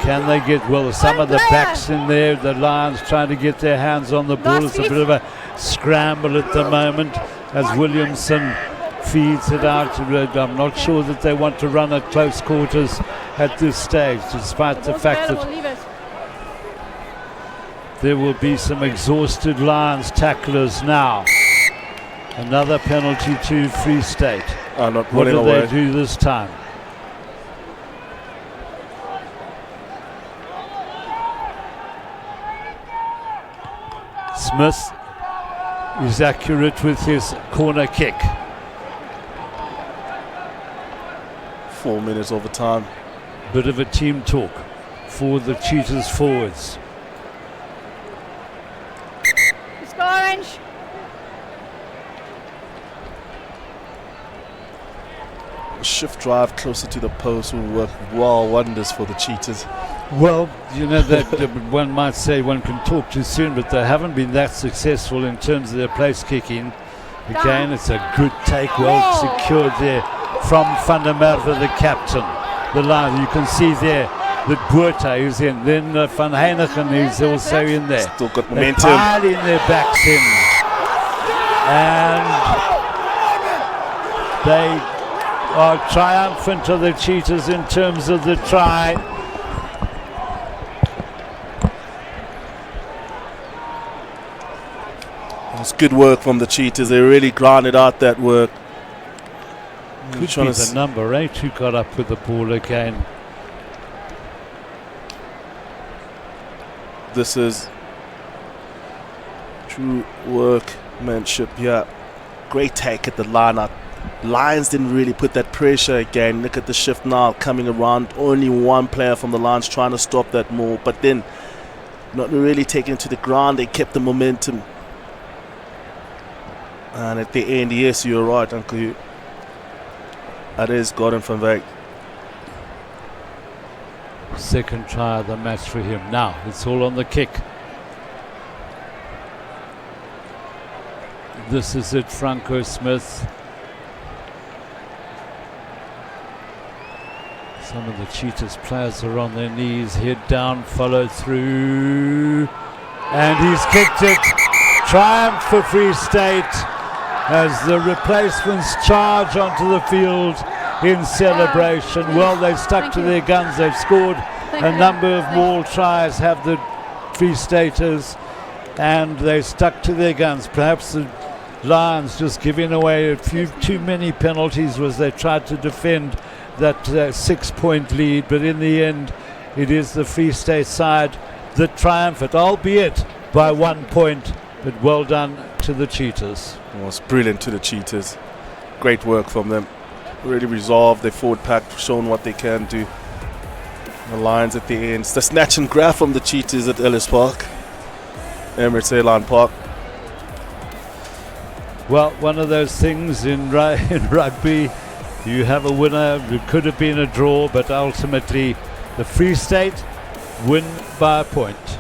Can they get, well, some of the backs in there, the Lions trying to get their hands on the ball. It's a bit of a scramble at the moment as Williamson feeds it out. I'm not sure that they want to run at close quarters at this stage, despite the fact that there will be some exhausted Lions tacklers now. Another penalty to Free State. What do they do this time? Smith is accurate with his corner kick. 4 minutes overtime. Bit of a team talk for the Cheetahs forwards. Let's go Orange. A shift drive closer to the post will work wonders for the Cheetahs. Well, you know that one might say one can talk too soon, but they haven't been that successful in terms of their place kicking. Again, it's a good take, well secured there from Van der Merwe, the captain. The line, you can see there that Buerta is in, then Van Heinigen is also in there. Still got momentum. They're piling their backs in, and they are triumphant of the Cheetahs in terms of the try. It was good work from the Cheetahs. They really grinded out that work. Could be the number 8 who got up with the ball again. This is true workmanship. Yeah, great take at the line out. Lions didn't really put that pressure again. Look at the shift now coming around. Only one player from the Lions trying to stop that move, but then not really taking it to the ground. They kept the momentum. And at the end, yes, you're right, Uncle Hugh. That is Gordon van Wyk. Second try of the match for him. Now it's all on the kick. This is it, Franco Smith. Some of the Cheetahs players are on their knees, head down, follow through, and he's kicked it. Triumph for Free State as the replacements charge onto the field in celebration. Well, they've stuck to their guns. They've scored a number of more tries, have the Free Staters, and they stuck to their guns. Perhaps the Lions just giving away a few too many penalties as they tried to defend that 6-point lead, but in the end it is the Free State side that triumphed, albeit by 1 point, but well done to the Cheetahs. It was brilliant to the Cheetahs. Great work from them. Really resolved their forward pack, shown what they can do. The Lions at the end. It's the snatch and grab from the Cheetahs at Ellis Park, Emirates Airline Park. Well, one of those things in rugby, you have a winner. It could have been a draw, but ultimately the Free State win by a point.